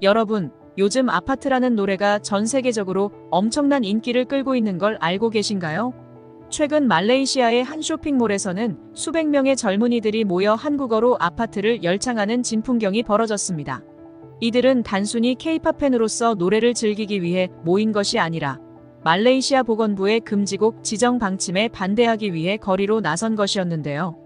여러분, 요즘 아파트라는 노래가 전 세계적으로 엄청난 인기를 끌고 있는 걸 알고 계신가요? 최근 말레이시아의 한 쇼핑몰에서는 수백 명의 젊은이들이 모여 한국어로 아파트를 열창하는 진풍경이 벌어졌습니다. 이들은 단순히 K-팝 팬으로서 노래를 즐기기 위해 모인 것이 아니라 말레이시아 보건부의 금지곡 지정 방침에 반대하기 위해 거리로 나선 것이었는데요.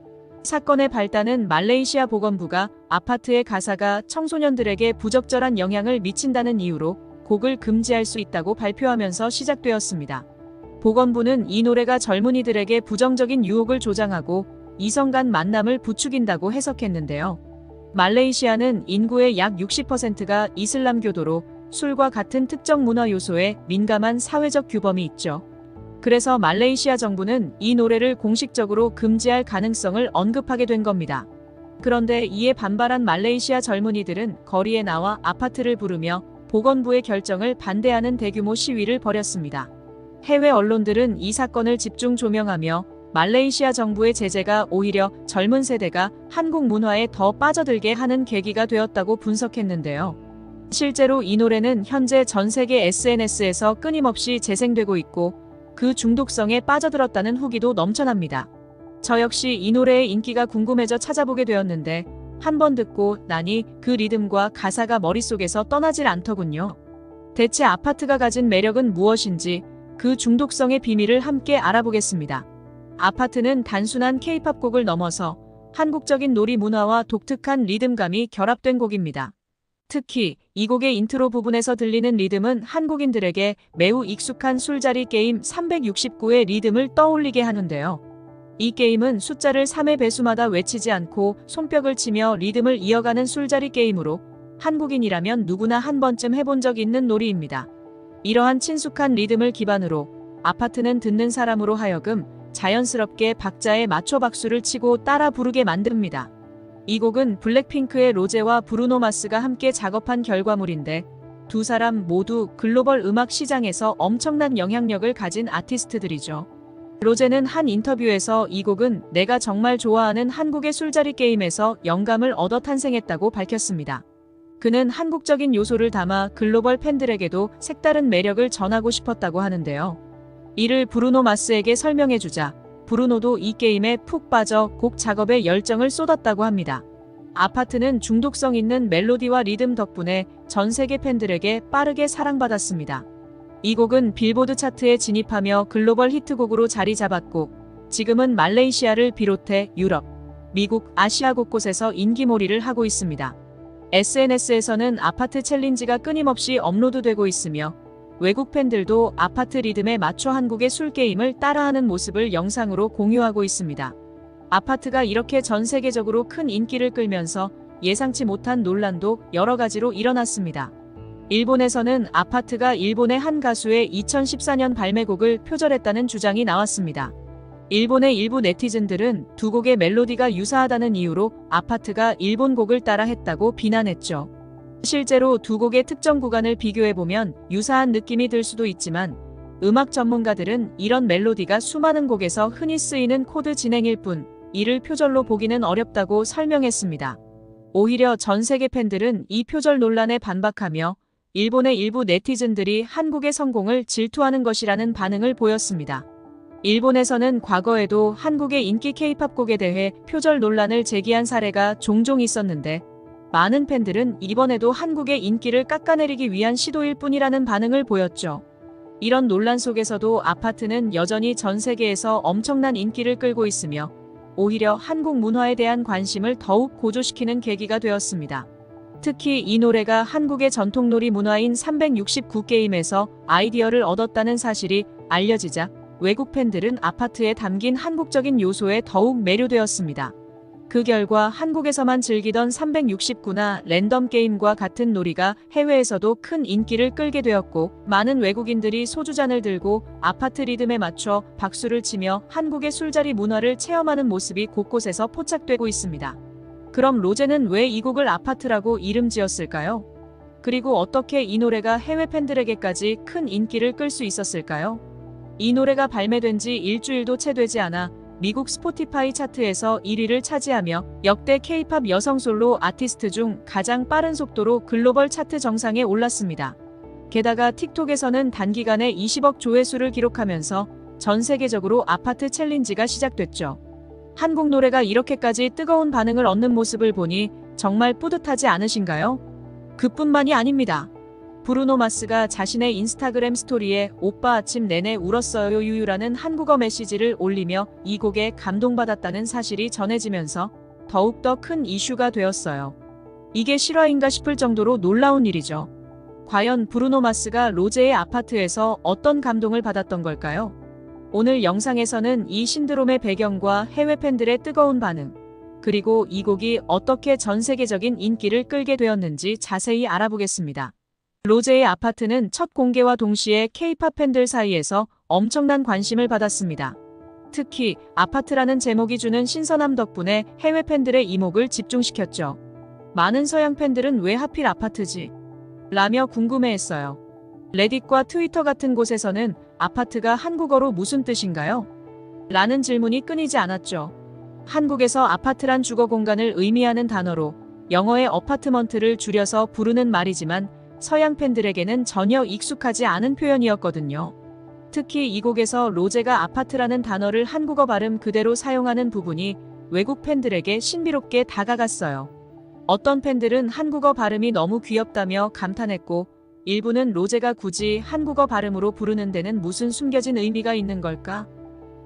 사건의 발단은 말레이시아 보건부가 아파트의 가사가 청소년들에게 부적절한 영향을 미친다는 이유로 곡을 금지할 수 있다고 발표하면서 시작되었습니다. 보건부는 이 노래가 젊은이들에게 부정적인 유혹을 조장하고 이성 간 만남을 부추긴다고 해석했는데요. 말레이시아는 인구의 약 60%가 이슬람교도로 술과 같은 특정 문화 요소에 민감한 사회적 규범이 있죠. 그래서 말레이시아 정부는 이 노래를 공식적으로 금지할 가능성을 언급하게 된 겁니다. 그런데 이에 반발한 말레이시아 젊은이들은 거리에 나와 아파트를 부르며 보건부의 결정을 반대하는 대규모 시위를 벌였습니다. 해외 언론들은 이 사건을 집중 조명하며 말레이시아 정부의 제재가 오히려 젊은 세대가 한국 문화에 더 빠져들게 하는 계기가 되었다고 분석했는데요. 실제로 이 노래는 현재 전 세계 SNS에서 끊임없이 재생되고 있고 그 중독성에 빠져들었다는 후기도 넘쳐납니다. 저 역시 이 노래의 인기가 궁금해져 찾아보게 되었는데 한 번 듣고 나니 그 리듬과 가사가 머릿속에서 떠나질 않더군요. 대체 아파트가 가진 매력은 무엇인지 그 중독성의 비밀을 함께 알아보겠습니다. 아파트는 단순한 K-팝 곡을 넘어서 한국적인 놀이 문화와 독특한 리듬감이 결합된 곡입니다. 특히 이 곡의 인트로 부분에서 들리는 리듬은 한국인들에게 매우 익숙한 술자리 게임 369의 리듬을 떠올리게 하는데요. 이 게임은 숫자를 3의 배수마다 외치지 않고 손뼉을 치며 리듬을 이어가는 술자리 게임으로 한국인이라면 누구나 한 번쯤 해본 적 있는 놀이입니다. 이러한 친숙한 리듬을 기반으로 아파트는 듣는 사람으로 하여금 자연스럽게 박자에 맞춰 박수를 치고 따라 부르게 만듭니다. 이 곡은 블랙핑크의 로제와 브루노 마스가 함께 작업한 결과물인데 두 사람 모두 글로벌 음악 시장에서 엄청난 영향력을 가진 아티스트들이죠. 로제는 한 인터뷰에서 이 곡은 내가 정말 좋아하는 한국의 술자리 게임에서 영감을 얻어 탄생했다고 밝혔습니다. 그는 한국적인 요소를 담아 글로벌 팬들에게도 색다른 매력을 전하고 싶었다고 하는데요. 이를 브루노 마스에게 설명해주자 브루노도 이 게임에 푹 빠져 곡 작업에 열정을 쏟았다고 합니다. 아파트는 중독성 있는 멜로디와 리듬 덕분에 전 세계 팬들에게 빠르게 사랑받았습니다. 이 곡은 빌보드 차트에 진입하며 글로벌 히트곡으로 자리 잡았고 지금은 말레이시아를 비롯해 유럽, 미국, 아시아 곳곳에서 인기몰이를 하고 있습니다. SNS에서는 아파트 챌린지가 끊임없이 업로드되고 있으며 외국 팬들도 아파트 리듬에 맞춰 한국의 술게임을 따라하는 모습을 영상으로 공유하고 있습니다. 아파트가 이렇게 전 세계적으로 큰 인기를 끌면서 예상치 못한 논란도 여러 가지로 일어났습니다. 일본에서는 아파트가 일본의 한 가수의 2014년 발매곡을 표절했다는 주장이 나왔습니다. 일본의 일부 네티즌들은 두 곡의 멜로디가 유사하다는 이유로 아파트가 일본 곡을 따라 했다고 비난했죠. 실제로 두 곡의 특정 구간을 비교해보면 유사한 느낌이 들 수도 있지만 음악 전문가들은 이런 멜로디가 수많은 곡에서 흔히 쓰이는 코드 진행일 뿐 이를 표절로 보기는 어렵다고 설명했습니다. 오히려 전 세계 팬들은 이 표절 논란에 반박하며 일본의 일부 네티즌들이 한국의 성공을 질투하는 것이라는 반응을 보였습니다. 일본에서는 과거에도 한국의 인기 K-팝 곡에 대해 표절 논란을 제기한 사례가 종종 있었는데 많은 팬들은 이번에도 한국의 인기를 깎아내리기 위한 시도일 뿐이라는 반응을 보였죠. 이런 논란 속에서도 아파트는 여전히 전 세계에서 엄청난 인기를 끌고 있으며 오히려 한국 문화에 대한 관심을 더욱 고조시키는 계기가 되었습니다. 특히 이 노래가 한국의 전통놀이 문화인 369게임에서 아이디어를 얻었다는 사실이 알려지자 외국 팬들은 아파트에 담긴 한국적인 요소에 더욱 매료되었습니다. 그 결과 한국에서만 즐기던 369나 랜덤 게임과 같은 놀이가 해외에서도 큰 인기를 끌게 되었고 많은 외국인들이 소주잔을 들고 아파트 리듬에 맞춰 박수를 치며 한국의 술자리 문화를 체험하는 모습이 곳곳에서 포착되고 있습니다. 그럼 로제는 왜 이 곡을 아파트라고 이름 지었을까요? 그리고 어떻게 이 노래가 해외 팬들에게까지 큰 인기를 끌 수 있었을까요? 이 노래가 발매된 지 일주일도 채 되지 않아 미국 스포티파이 차트에서 1위를 차지하며 역대 K-팝 여성 솔로 아티스트 중 가장 빠른 속도로 글로벌 차트 정상에 올랐습니다. 게다가 틱톡에서는 단기간에 20억 조회수를 기록하면서 전 세계적으로 아파트 챌린지가 시작됐죠. 한국 노래가 이렇게까지 뜨거운 반응을 얻는 모습을 보니 정말 뿌듯하지 않으신가요? 그뿐만이 아닙니다. 브루노 마스가 자신의 인스타그램 스토리에 오빠 아침 내내 울었어요 유유라는 한국어 메시지를 올리며 이 곡에 감동받았다는 사실이 전해지면서 더욱더 큰 이슈가 되었어요. 이게 실화인가 싶을 정도로 놀라운 일이죠. 과연 브루노 마스가 로제의 아파트에서 어떤 감동을 받았던 걸까요? 오늘 영상에서는 이 신드롬의 배경과 해외 팬들의 뜨거운 반응, 그리고 이 곡이 어떻게 전 세계적인 인기를 끌게 되었는지 자세히 알아보겠습니다. 로제의 아파트는 첫 공개와 동시에 K-팝 팬들 사이에서 엄청난 관심을 받았습니다. 특히 아파트라는 제목이 주는 신선함 덕분에 해외 팬들의 이목을 집중시켰죠. 많은 서양 팬들은 왜 하필 아파트지? 라며 궁금해했어요. 레딧과 트위터 같은 곳에서는 아파트가 한국어로 무슨 뜻인가요? 라는 질문이 끊이지 않았죠. 한국에서 아파트란 주거 공간을 의미하는 단어로 영어의 어파트먼트를 줄여서 부르는 말이지만 서양 팬들에게는 전혀 익숙하지 않은 표현이었거든요. 특히 이 곡에서 로제가 아파트라는 단어를 한국어 발음 그대로 사용하는 부분이 외국 팬들에게 신비롭게 다가갔어요. 어떤 팬들은 한국어 발음이 너무 귀엽다며 감탄했고, 일부는 로제가 굳이 한국어 발음으로 부르는 데는 무슨 숨겨진 의미가 있는 걸까?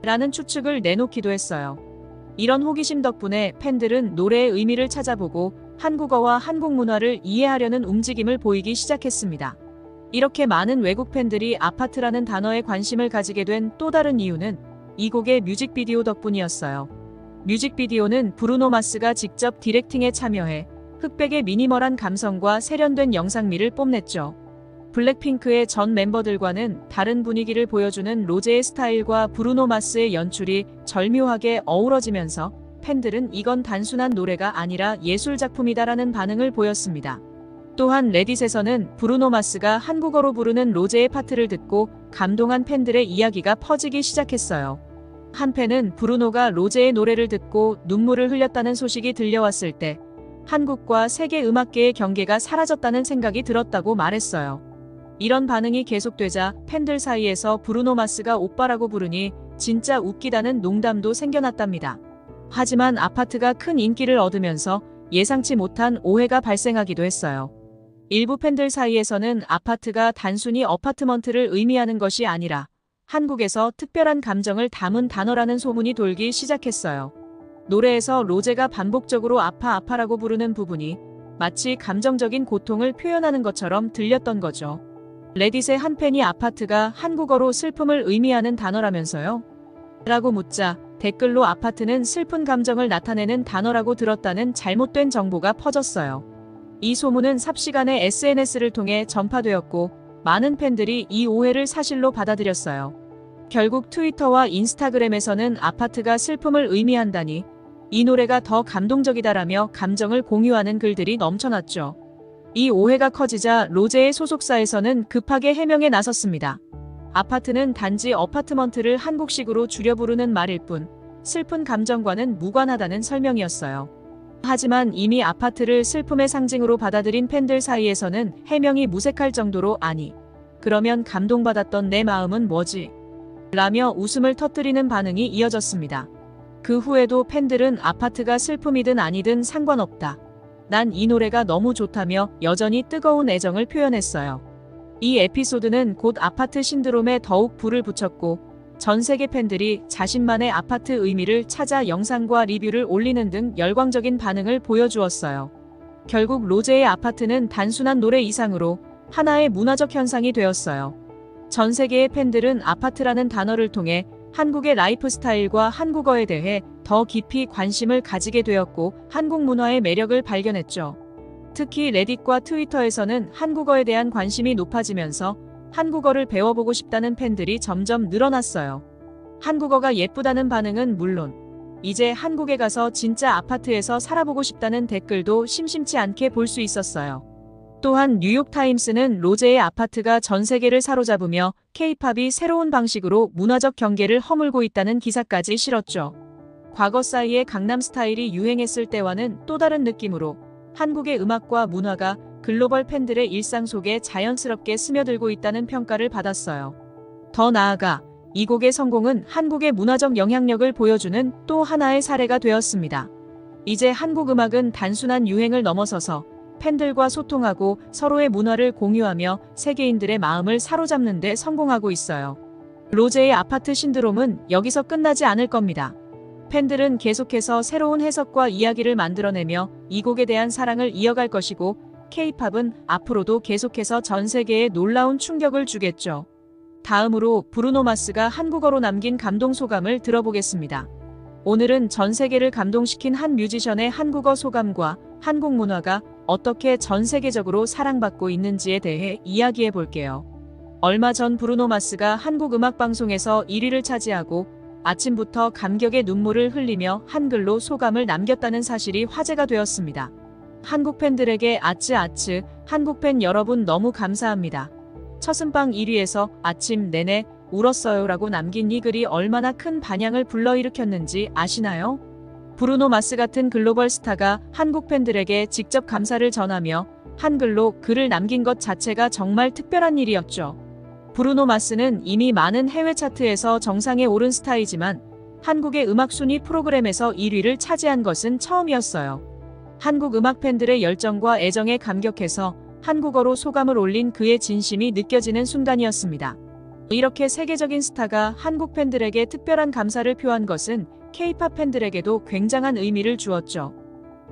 라는 추측을 내놓기도 했어요. 이런 호기심 덕분에 팬들은 노래의 의미를 찾아보고 한국어와 한국 문화를 이해하려는 움직임을 보이기 시작했습니다. 이렇게 많은 외국 팬들이 아파트라는 단어에 관심을 가지게 된 또 다른 이유는 이 곡의 뮤직비디오 덕분이었어요. 뮤직비디오는 브루노 마스가 직접 디렉팅에 참여해 흑백의 미니멀한 감성과 세련된 영상미를 뽐냈죠. 블랙핑크의 전 멤버들과는 다른 분위기를 보여주는 로제의 스타일과 브루노 마스의 연출이 절묘하게 어우러지면서 팬들은 이건 단순한 노래가 아니라 예술작품이다라는 반응을 보였습니다. 또한 레딧에서는 브루노 마스가 한국어로 부르는 로제의 파트를 듣고 감동한 팬들의 이야기가 퍼지기 시작했어요. 한 팬은 브루노가 로제의 노래를 듣고 눈물을 흘렸다는 소식이 들려왔을 때 한국과 세계 음악계의 경계가 사라졌다는 생각이 들었다고 말했어요. 이런 반응이 계속되자 팬들 사이에서 브루노 마스가 오빠라고 부르니 진짜 웃기다는 농담도 생겨났답니다. 하지만 아파트가 큰 인기를 얻으면서 예상치 못한 오해가 발생하기도 했어요. 일부 팬들 사이에서는 아파트가 단순히 어파트먼트를 의미하는 것이 아니라 한국에서 특별한 감정을 담은 단어라는 소문이 돌기 시작했어요. 노래에서 로제가 반복적으로 아파라고 부르는 부분이 마치 감정적인 고통을 표현하는 것처럼 들렸던 거죠. 레딧의 한 팬이 아파트가 한국어로 슬픔을 의미하는 단어라면서요? 라고 묻자 댓글로 아파트는 슬픈 감정을 나타내는 단어라고 들었다는 잘못된 정보가 퍼졌어요. 이 소문은 삽시간에 SNS를 통해 전파되었고 많은 팬들이 이 오해를 사실로 받아들였어요. 결국 트위터와 인스타그램에서는 아파트가 슬픔을 의미한다니 이 노래가 더 감동적이다라며 감정을 공유하는 글들이 넘쳐났죠. 이 오해가 커지자 로제의 소속사에서는 급하게 해명에 나섰습니다. 아파트는 단지 어파트먼트를 한국식으로 줄여 부르는 말일 뿐 슬픈 감정과는 무관하다는 설명이었어요. 하지만 이미 아파트를 슬픔의 상징으로 받아들인 팬들 사이에서는 해명이 무색할 정도로 아니, 그러면 감동받았던 내 마음은 뭐지? 라며 웃음을 터뜨리는 반응이 이어졌습니다. 그 후에도 팬들은 아파트가 슬픔이든 아니든 상관없다. 난 이 노래가 너무 좋다며 여전히 뜨거운 애정을 표현했어요. 이 에피소드는 곧 아파트 신드롬에 더욱 불을 붙였고 전 세계 팬들이 자신만의 아파트 의미를 찾아 영상과 리뷰를 올리는 등 열광적인 반응을 보여주었어요. 결국 로제의 아파트는 단순한 노래 이상으로 하나의 문화적 현상이 되었어요. 전 세계의 팬들은 아파트라는 단어를 통해 한국의 라이프 스타일과 한국어에 대해 더 깊이 관심을 가지게 되었고 한국 문화의 매력을 발견했죠. 특히 레딧과 트위터에서는 한국어에 대한 관심이 높아지면서 한국어를 배워보고 싶다는 팬들이 점점 늘어났어요. 한국어가 예쁘다는 반응은 물론 이제 한국에 가서 진짜 아파트에서 살아보고 싶다는 댓글도 심심치 않게 볼 수 있었어요. 또한 뉴욕타임스는 로제의 아파트가 전 세계를 사로잡으며 K-팝이 새로운 방식으로 문화적 경계를 허물고 있다는 기사까지 실었죠. 과거 사이에 강남 스타일이 유행했을 때와는 또 다른 느낌으로 한국의 음악과 문화가 글로벌 팬들의 일상 속에 자연스럽게 스며들고 있다는 평가를 받았어요. 더 나아가 이 곡의 성공은 한국의 문화적 영향력을 보여주는 또 하나의 사례가 되었습니다. 이제 한국 음악은 단순한 유행을 넘어서서 팬들과 소통하고 서로의 문화를 공유하며 세계인들의 마음을 사로잡는 데 성공하고 있어요. 로제의 아파트 신드롬은 여기서 끝나지 않을 겁니다. 팬들은 계속해서 새로운 해석과 이야기를 만들어내며 이 곡에 대한 사랑을 이어갈 것이고 K-팝은 앞으로도 계속해서 전 세계에 놀라운 충격을 주겠죠. 다음으로 브루노 마스가 한국어로 남긴 감동 소감을 들어보겠습니다. 오늘은 전 세계를 감동시킨 한 뮤지션의 한국어 소감과 한국 문화가 어떻게 전 세계적으로 사랑받고 있는지에 대해 이야기해 볼게요. 얼마 전 브루노 마스가 한국 음악 방송에서 1위를 차지하고 아침부터 감격의 눈물을 흘리며 한글로 소감을 남겼다는 사실이 화제가 되었습니다. 한국 팬들에게 아츠아츠, 한국 팬 여러분 너무 감사합니다. 첫음방 1위에서 아침 내내 울었어요 라고 남긴 이 글이 얼마나 큰 반향을 불러일으켰는지 아시나요? 브루노 마스 같은 글로벌 스타가 한국 팬들에게 직접 감사를 전하며 한글로 글을 남긴 것 자체가 정말 특별한 일이었죠. 브루노 마스는 이미 많은 해외 차트에서 정상에 오른 스타이지만 한국의 음악 순위 프로그램에서 1위를 차지한 것은 처음이었어요. 한국 음악 팬들의 열정과 애정에 감격해서 한국어로 소감을 올린 그의 진심이 느껴지는 순간이었습니다. 이렇게 세계적인 스타가 한국 팬들에게 특별한 감사를 표한 것은 K-팝 팬들에게도 굉장한 의미를 주었죠.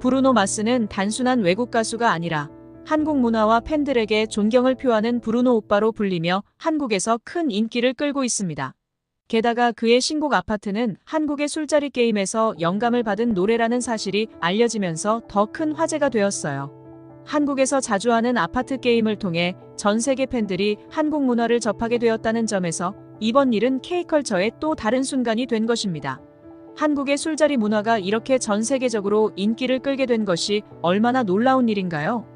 브루노 마스는 단순한 외국 가수가 아니라 한국 문화와 팬들에게 존경을 표하는 브루노 오빠로 불리며 한국에서 큰 인기를 끌고 있습니다. 게다가 그의 신곡 아파트는 한국의 술자리 게임에서 영감을 받은 노래라는 사실이 알려지면서 더 큰 화제가 되었어요. 한국에서 자주 하는 아파트 게임을 통해 전 세계 팬들이 한국 문화를 접하게 되었다는 점에서 이번 일은 K컬처의 또 다른 순간이 된 것입니다. 한국의 술자리 문화가 이렇게 전 세계적으로 인기를 끌게 된 것이 얼마나 놀라운 일인가요?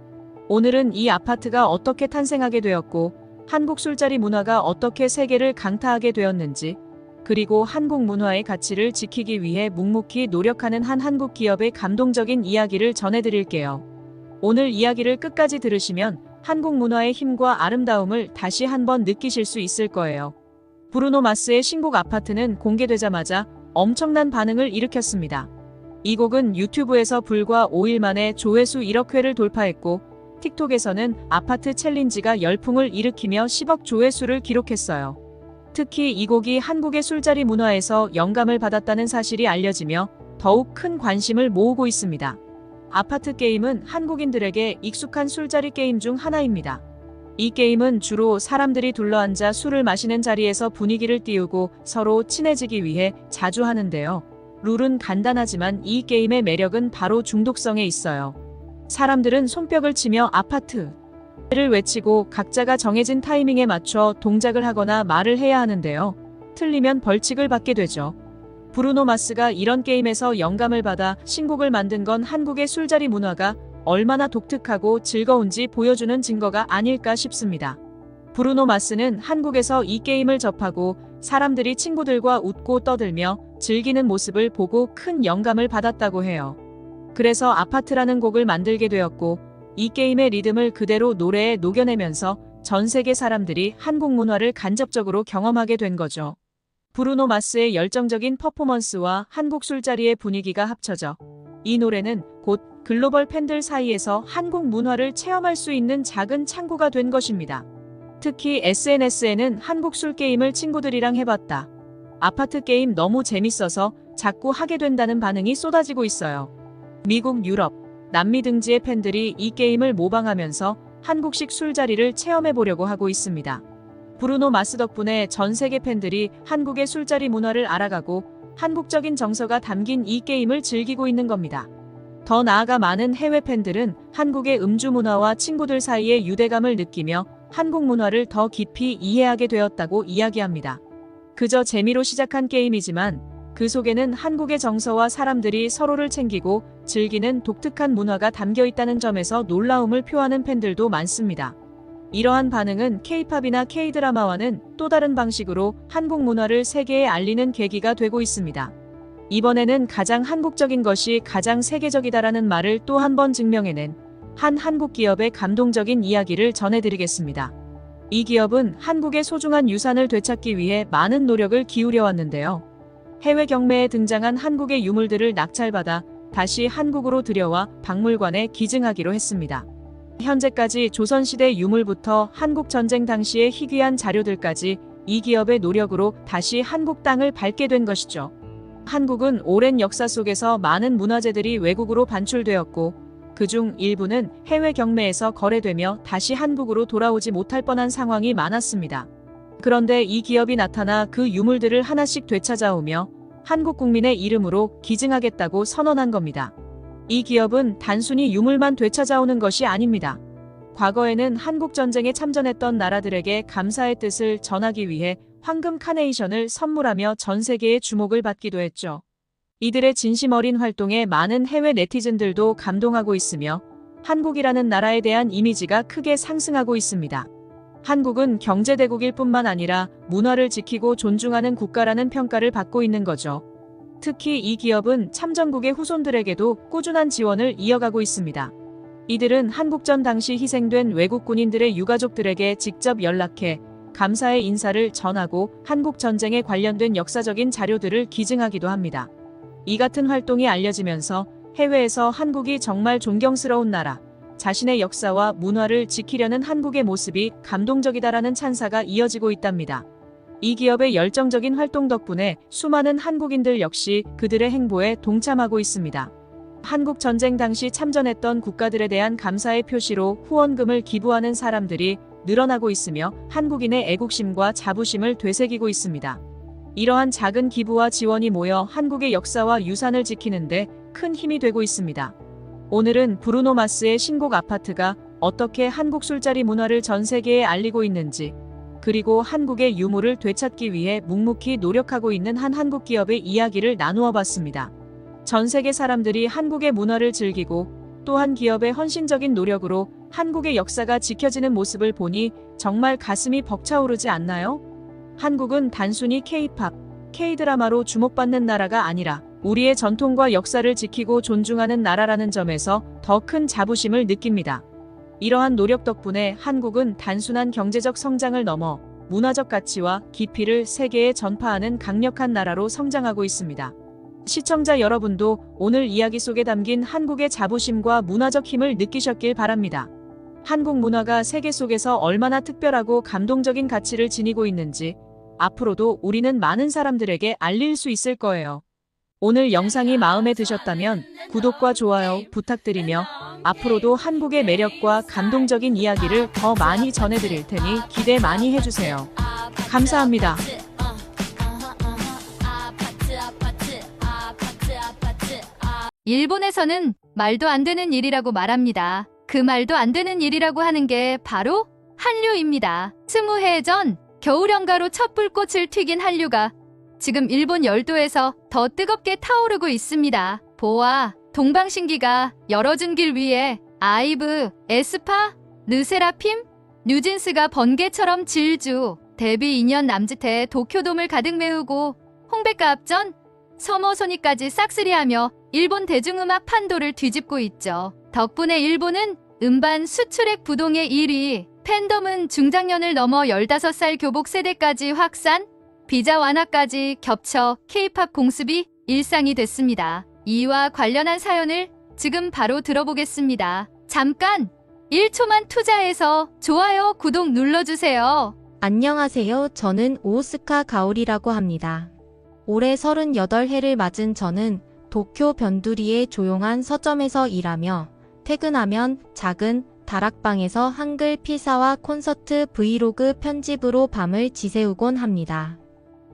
오늘은 이 아파트가 어떻게 탄생하게 되었고 한국 술자리 문화가 어떻게 세계를 강타하게 되었는지 그리고 한국 문화의 가치를 지키기 위해 묵묵히 노력하는 한 한국 기업의 감동적인 이야기를 전해드릴게요. 오늘 이야기를 끝까지 들으시면 한국 문화의 힘과 아름다움을 다시 한번 느끼실 수 있을 거예요. 브루노 마스의 신곡 아파트는 공개되자마자 엄청난 반응을 일으켰습니다. 이 곡은 유튜브에서 불과 5일 만에 조회수 1억 회를 돌파했고 틱톡에서는 아파트 챌린지가 열풍을 일으키며 10억 조회수를 기록했어요. 특히 이 곡이 한국의 술자리 문화에서 영감을 받았다는 사실이 알려지며 더욱 큰 관심을 모으고 있습니다. 아파트 게임은 한국인들에게 익숙한 술자리 게임 중 하나입니다. 이 게임은 주로 사람들이 둘러앉아 술을 마시는 자리에서 분위기를 띄우고 서로 친해지기 위해 자주 하는데요. 룰은 간단하지만 이 게임의 매력은 바로 중독성에 있어요. 사람들은 손뼉을 치며 아파트를 외치고 각자가 정해진 타이밍에 맞춰 동작을 하거나 말을 해야 하는데요. 틀리면 벌칙을 받게 되죠. 브루노 마스가 이런 게임에서 영감을 받아 신곡을 만든 건 한국의 술자리 문화가 얼마나 독특하고 즐거운지 보여주는 증거가 아닐까 싶습니다. 브루노 마스는 한국에서 이 게임을 접하고 사람들이 친구들과 웃고 떠들며 즐기는 모습을 보고 큰 영감을 받았다고 해요. 그래서 아파트라는 곡을 만들게 되었고 이 게임의 리듬을 그대로 노래에 녹여내면서 전 세계 사람들이 한국 문화를 간접적으로 경험하게 된 거죠. 브루노 마스의 열정적인 퍼포먼스와 한국 술자리의 분위기가 합쳐져 이 노래는 곧 글로벌 팬들 사이에서 한국 문화를 체험할 수 있는 작은 창구가 된 것입니다. 특히 SNS에는 한국 술 게임을 친구들이랑 해봤다. 아파트 게임 너무 재밌어서 자꾸 하게 된다는 반응이 쏟아지고 있어요. 미국, 유럽, 남미 등지의 팬들이 이 게임을 모방하면서 한국식 술자리를 체험해보려고 하고 있습니다. 브루노 마스 덕분에 전 세계 팬들이 한국의 술자리 문화를 알아가고 한국적인 정서가 담긴 이 게임을 즐기고 있는 겁니다. 더 나아가 많은 해외 팬들은 한국의 음주 문화와 친구들 사이의 유대감을 느끼며 한국 문화를 더 깊이 이해하게 되었다고 이야기합니다. 그저 재미로 시작한 게임이지만 그 속에는 한국의 정서와 사람들이 서로를 챙기고 즐기는 독특한 문화가 담겨 있다는 점에서 놀라움을 표하는 팬들도 많습니다. 이러한 반응은 K-팝이나 K-드라마와는 또 다른 방식으로 한국 문화를 세계에 알리는 계기가 되고 있습니다. 이번에는 가장 한국적인 것이 가장 세계적이다라는 말을 또 한 번 증명해낸 한 한국 기업의 감동적인 이야기를 전해드리겠습니다. 이 기업은 한국의 소중한 유산을 되찾기 위해 많은 노력을 기울여 왔는데요. 해외 경매에 등장한 한국의 유물들을 낙찰받아 다시 한국으로 들여와 박물관에 기증하기로 했습니다. 현재까지 조선시대 유물부터 한국 전쟁 당시의 희귀한 자료들까지 이 기업의 노력으로 다시 한국 땅을 밟게 된 것이죠. 한국은 오랜 역사 속에서 많은 문화재들이 외국으로 반출되었고 그중 일부는 해외 경매에서 거래되며 다시 한국으로 돌아오지 못할 뻔한 상황이 많았습니다. 그런데 이 기업이 나타나 그 유물들을 하나씩 되찾아오며 한국 국민의 이름으로 기증하겠다고 선언한 겁니다. 이 기업은 단순히 유물만 되찾아오는 것이 아닙니다. 과거에는 한국 전쟁에 참전했던 나라들에게 감사의 뜻을 전하기 위해 황금 카네이션을 선물하며 전 세계의 주목을 받기도 했죠. 이들의 진심 어린 활동에 많은 해외 네티즌들도 감동하고 있으며 한국이라는 나라에 대한 이미지가 크게 상승하고 있습니다. 한국은 경제대국일 뿐만 아니라 문화를 지키고 존중하는 국가라는 평가를 받고 있는 거죠. 특히 이 기업은 참전국의 후손들에게도 꾸준한 지원을 이어가고 있습니다. 이들은 한국전 당시 희생된 외국 군인들의 유가족들에게 직접 연락해 감사의 인사를 전하고 한국 전쟁에 관련된 역사적인 자료들을 기증하기도 합니다. 이 같은 활동이 알려지면서 해외에서 한국이 정말 존경스러운 나라, 자신의 역사와 문화를 지키려는 한국의 모습이 감동적이다라는 찬사가 이어지고 있답니다. 이 기업의 열정적인 활동 덕분에 수많은 한국인들 역시 그들의 행보에 동참하고 있습니다. 한국 전쟁 당시 참전했던 국가들에 대한 감사의 표시로 후원금을 기부하는 사람들이 늘어나고 있으며 한국인의 애국심과 자부심을 되새기고 있습니다. 이러한 작은 기부와 지원이 모여 한국의 역사와 유산을 지키는데 큰 힘이 되고 있습니다. 오늘은 브루노 마스의 신곡 아파트가 어떻게 한국 술자리 문화를 전 세계에 알리고 있는지, 그리고 한국의 유물을 되찾기 위해 묵묵히 노력하고 있는 한 한국 기업의 이야기를 나누어 봤습니다. 전 세계 사람들이 한국의 문화를 즐기고 또한 기업의 헌신적인 노력으로 한국의 역사가 지켜지는 모습을 보니 정말 가슴이 벅차오르지 않나요? 한국은 단순히 K-팝, K-드라마로 주목받는 나라가 아니라 우리의 전통과 역사를 지키고 존중하는 나라라는 점에서 더 큰 자부심을 느낍니다. 이러한 노력 덕분에 한국은 단순한 경제적 성장을 넘어 문화적 가치와 깊이를 세계에 전파하는 강력한 나라로 성장하고 있습니다. 시청자 여러분도 오늘 이야기 속에 담긴 한국의 자부심과 문화적 힘을 느끼셨길 바랍니다. 한국 문화가 세계 속에서 얼마나 특별하고 감동적인 가치를 지니고 있는지 앞으로도 우리는 많은 사람들에게 알릴 수 있을 거예요. 오늘 영상이 마음에 드셨다면 구독과 좋아요 부탁드리며 앞으로도 한국의 매력과 감동적인 이야기를 더 많이 전해드릴 테니 기대 많이 해주세요. 감사합니다. 일본에서는 말도 안 되는 일이라고 말합니다. 그 말도 안 되는 일이라고 하는 게 바로 한류입니다. 20해 전 겨울연가로 첫 불꽃을 튀긴 한류가 지금 일본 열도에서 더 뜨겁게 타오르고 있습니다. 보아, 동방신기가 열어준 길 위에 아이브, 에스파, 르세라핌, 뉴진스가 번개처럼 질주, 데뷔 2년 남짓해 도쿄돔을 가득 메우고 홍백가 앞전, 서머소니까지 싹쓸이하며 일본 대중음악 판도를 뒤집고 있죠. 덕분에 일본은 음반 수출액 부동의 1위, 팬덤은 중장년을 넘어 15살 교복 세대까지 확산, 비자 완화까지 겹쳐 K-팝 공습이 일상이 됐습니다. 이와 관련한 사연을 지금 바로 들어보겠습니다. 잠깐 1초만 투자해서 좋아요, 구독 눌러주세요. 안녕하세요. 저는 오스카 가오리라고 합니다. 올해 38해를 맞은 저는 도쿄 변두리의 조용한 서점에서 일하며 퇴근하면 작은 다락방에서 한글 필사와 콘서트 브이로그 편집으로 밤을 지새우곤 합니다.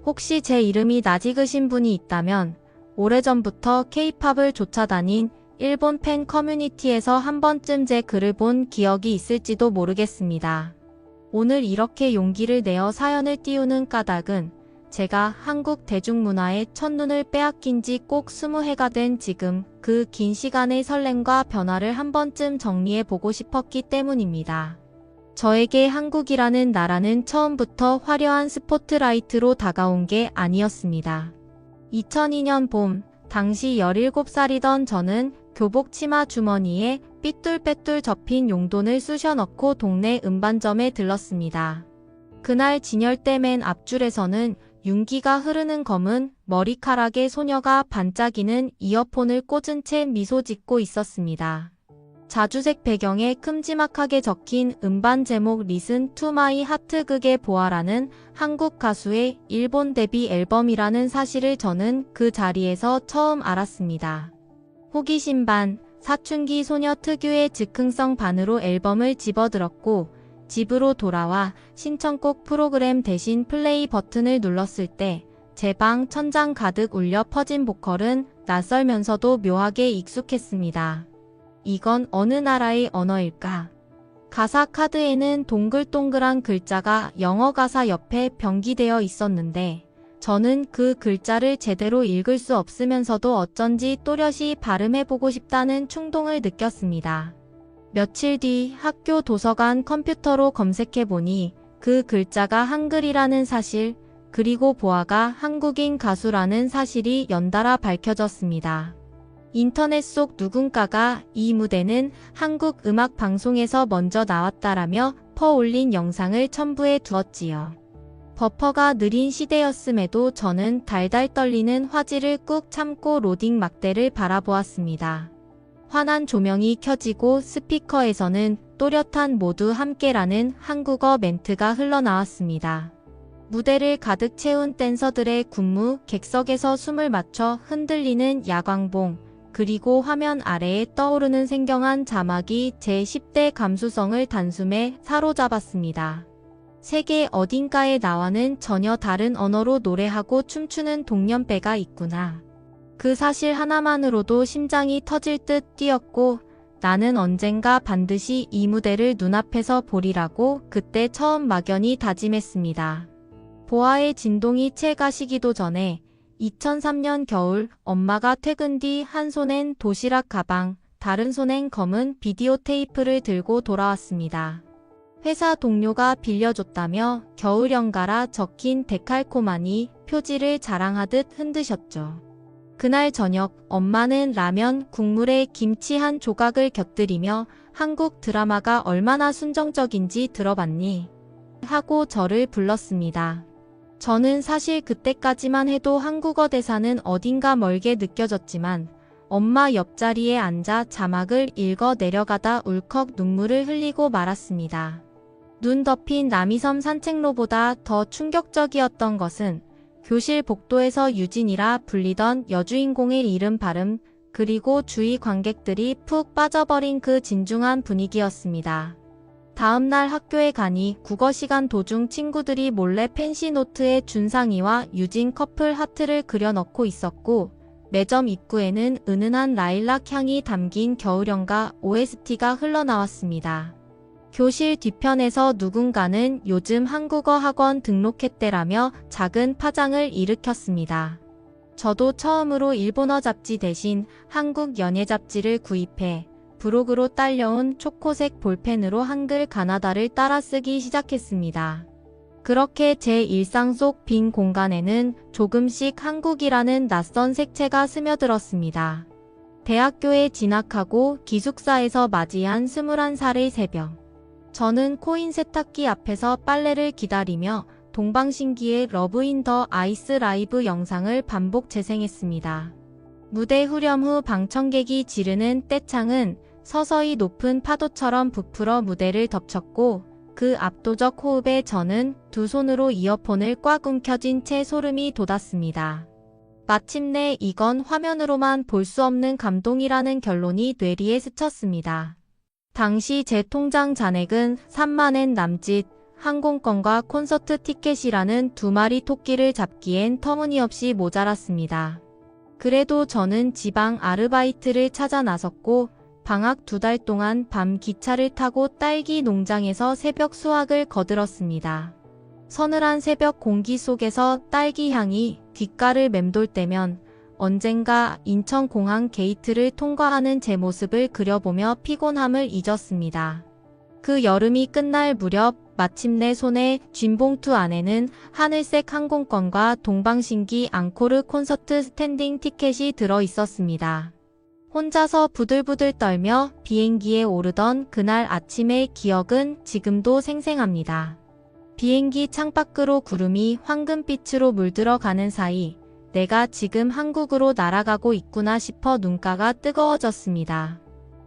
혹시 제 이름이 낯익으신 분이 있다면 오래전부터 K-팝을 쫓아다닌 일본 팬 커뮤니티에서 한 번쯤 제 글을 본 기억이 있을지도 모르겠습니다. 오늘 이렇게 용기를 내어 사연을 띄우는 까닭은 제가 한국 대중문화의 첫눈을 빼앗긴 지 꼭 20해가 된 지금 그 긴 시간의 설렘과 변화를 한 번쯤 정리해보고 싶었기 때문입니다. 저에게 한국이라는 나라는 처음부터 화려한 스포트라이트로 다가온 게 아니었습니다. 2002년 봄, 당시 17살이던 저는 교복 치마 주머니에 삐뚤빼뚤 접힌 용돈을 쑤셔 넣고 동네 음반점에 들렀습니다. 그날 진열대 맨 앞줄에서는 윤기가 흐르는 검은 머리카락의 소녀가 반짝이는 이어폰을 꽂은 채 미소 짓고 있었습니다. 자주색 배경에 큼지막하게 적힌 음반 제목 Listen to my heart 극의 보아라는 한국 가수의 일본 데뷔 앨범이라는 사실을 저는 그 자리에서 처음 알았습니다. 호기심 반, 사춘기 소녀 특유의 즉흥성 반으로 앨범을 집어들었고 집으로 돌아와 신청곡 프로그램 대신 플레이 버튼을 눌렀을 때 제 방 천장 가득 울려 퍼진 보컬은 낯설면서도 묘하게 익숙했습니다. 이건 어느 나라의 언어일까? 가사 카드에는 동글동글한 글자가 영어 가사 옆에 병기되어 있었는데 저는 그 글자를 제대로 읽을 수 없으면서도 어쩐지 또렷이 발음해보고 싶다는 충동을 느꼈습니다. 며칠 뒤 학교 도서관 컴퓨터로 검색해보니 그 글자가 한글이라는 사실, 그리고 보아가 한국인 가수라는 사실이 연달아 밝혀졌습니다. 인터넷 속 누군가가 이 무대는 한국 음악 방송에서 먼저 나왔다라며 퍼올린 영상을 첨부해 두었지요. 버퍼가 느린 시대였음에도 저는 달달 떨리는 화질을 꾹 참고 로딩 막대를 바라보았습니다. 환한 조명이 켜지고 스피커에서는 또렷한 모두 함께라는 한국어 멘트가 흘러나왔습니다. 무대를 가득 채운 댄서들의 군무, 객석에서 숨을 맞춰 흔들리는 야광봉, 그리고 화면 아래에 떠오르는 생경한 자막이 제 10대 감수성을 단숨에 사로잡았습니다. 세계 어딘가에 나와는 전혀 다른 언어로 노래하고 춤추는 동년배가 있구나. 그 사실 하나만으로도 심장이 터질 듯 뛰었고 나는 언젠가 반드시 이 무대를 눈앞에서 보리라고 그때 처음 막연히 다짐했습니다. 보아의 진동이 채 가시기도 전에 2003년 겨울 엄마가 퇴근 뒤 한 손엔 도시락 가방, 다른 손엔 검은 비디오 테이프를 들고 돌아왔습니다. 회사 동료가 빌려줬다며 겨울연가라 적힌 데칼코마니 표지를 자랑하듯 흔드셨죠. 그날 저녁 엄마는 라면 국물에 김치 한 조각을 곁들이며 한국 드라마가 얼마나 순정적인지 들어봤니? 하고 저를 불렀습니다. 저는 사실 그때까지만 해도 한국어 대사는 어딘가 멀게 느껴졌지만 엄마 옆자리에 앉아 자막을 읽어 내려가다 울컥 눈물을 흘리고 말았습니다. 눈 덮인 남이섬 산책로보다 더 충격적이었던 것은 교실 복도에서 유진이라 불리던 여주인공의 이름 발음, 그리고 주위 관객들이 푹 빠져버린 그 진중한 분위기였습니다. 다음날 학교에 가니 국어 시간 도중 친구들이 몰래 펜시 노트에 준상이와 유진 커플 하트를 그려 넣고 있었고 매점 입구에는 은은한 라일락 향이 담긴 겨울연가 OST가 흘러나왔습니다. 교실 뒤편에서 누군가는 요즘 한국어 학원 등록했대라며 작은 파장을 일으켰습니다. 저도 처음으로 일본어 잡지 대신 한국 연예 잡지를 구입해 브로그로 딸려온 초코색 볼펜으로 한글 가나다를 따라 쓰기 시작했습니다. 그렇게 제 일상 속 빈 공간에는 조금씩 한국이라는 낯선 색채가 스며들었습니다. 대학교에 진학하고 기숙사에서 맞이한 21살의 새벽. 저는 코인 세탁기 앞에서 빨래를 기다리며 동방신기의 러브 인 더 아이스 라이브 영상을 반복 재생했습니다. 무대 후렴 후 방청객이 지르는 떼창은 서서히 높은 파도처럼 부풀어 무대를 덮쳤고 그 압도적 호흡에 저는 두 손으로 이어폰을 꽉 움켜쥔 채 소름이 돋았습니다. 마침내 이건 화면으로만 볼 수 없는 감동이라는 결론이 뇌리에 스쳤습니다. 당시 제 통장 잔액은 3만엔 남짓, 항공권과 콘서트 티켓이라는 두 마리 토끼를 잡기엔 터무니없이 모자랐습니다. 그래도 저는 지방 아르바이트를 찾아 나섰고 방학 2달 동안 밤 기차를 타고 딸기 농장에서 새벽 수확을 거들었습니다. 서늘한 새벽 공기 속에서 딸기 향이 귓가를 맴돌 때면 언젠가 인천공항 게이트를 통과하는 제 모습을 그려보며 피곤함을 잊었습니다. 그 여름이 끝날 무렵 마침내 손에 쥔 봉투 안에는 하늘색 항공권과 동방신기 앙코르 콘서트 스탠딩 티켓이 들어 있었습니다. 혼자서 부들부들 떨며 비행기에 오르던 그날 아침의 기억은 지금도 생생합니다. 비행기 창밖으로 구름이 황금빛으로 물들어 가는 사이 내가 지금 한국으로 날아가고 있구나 싶어 눈가가 뜨거워졌습니다.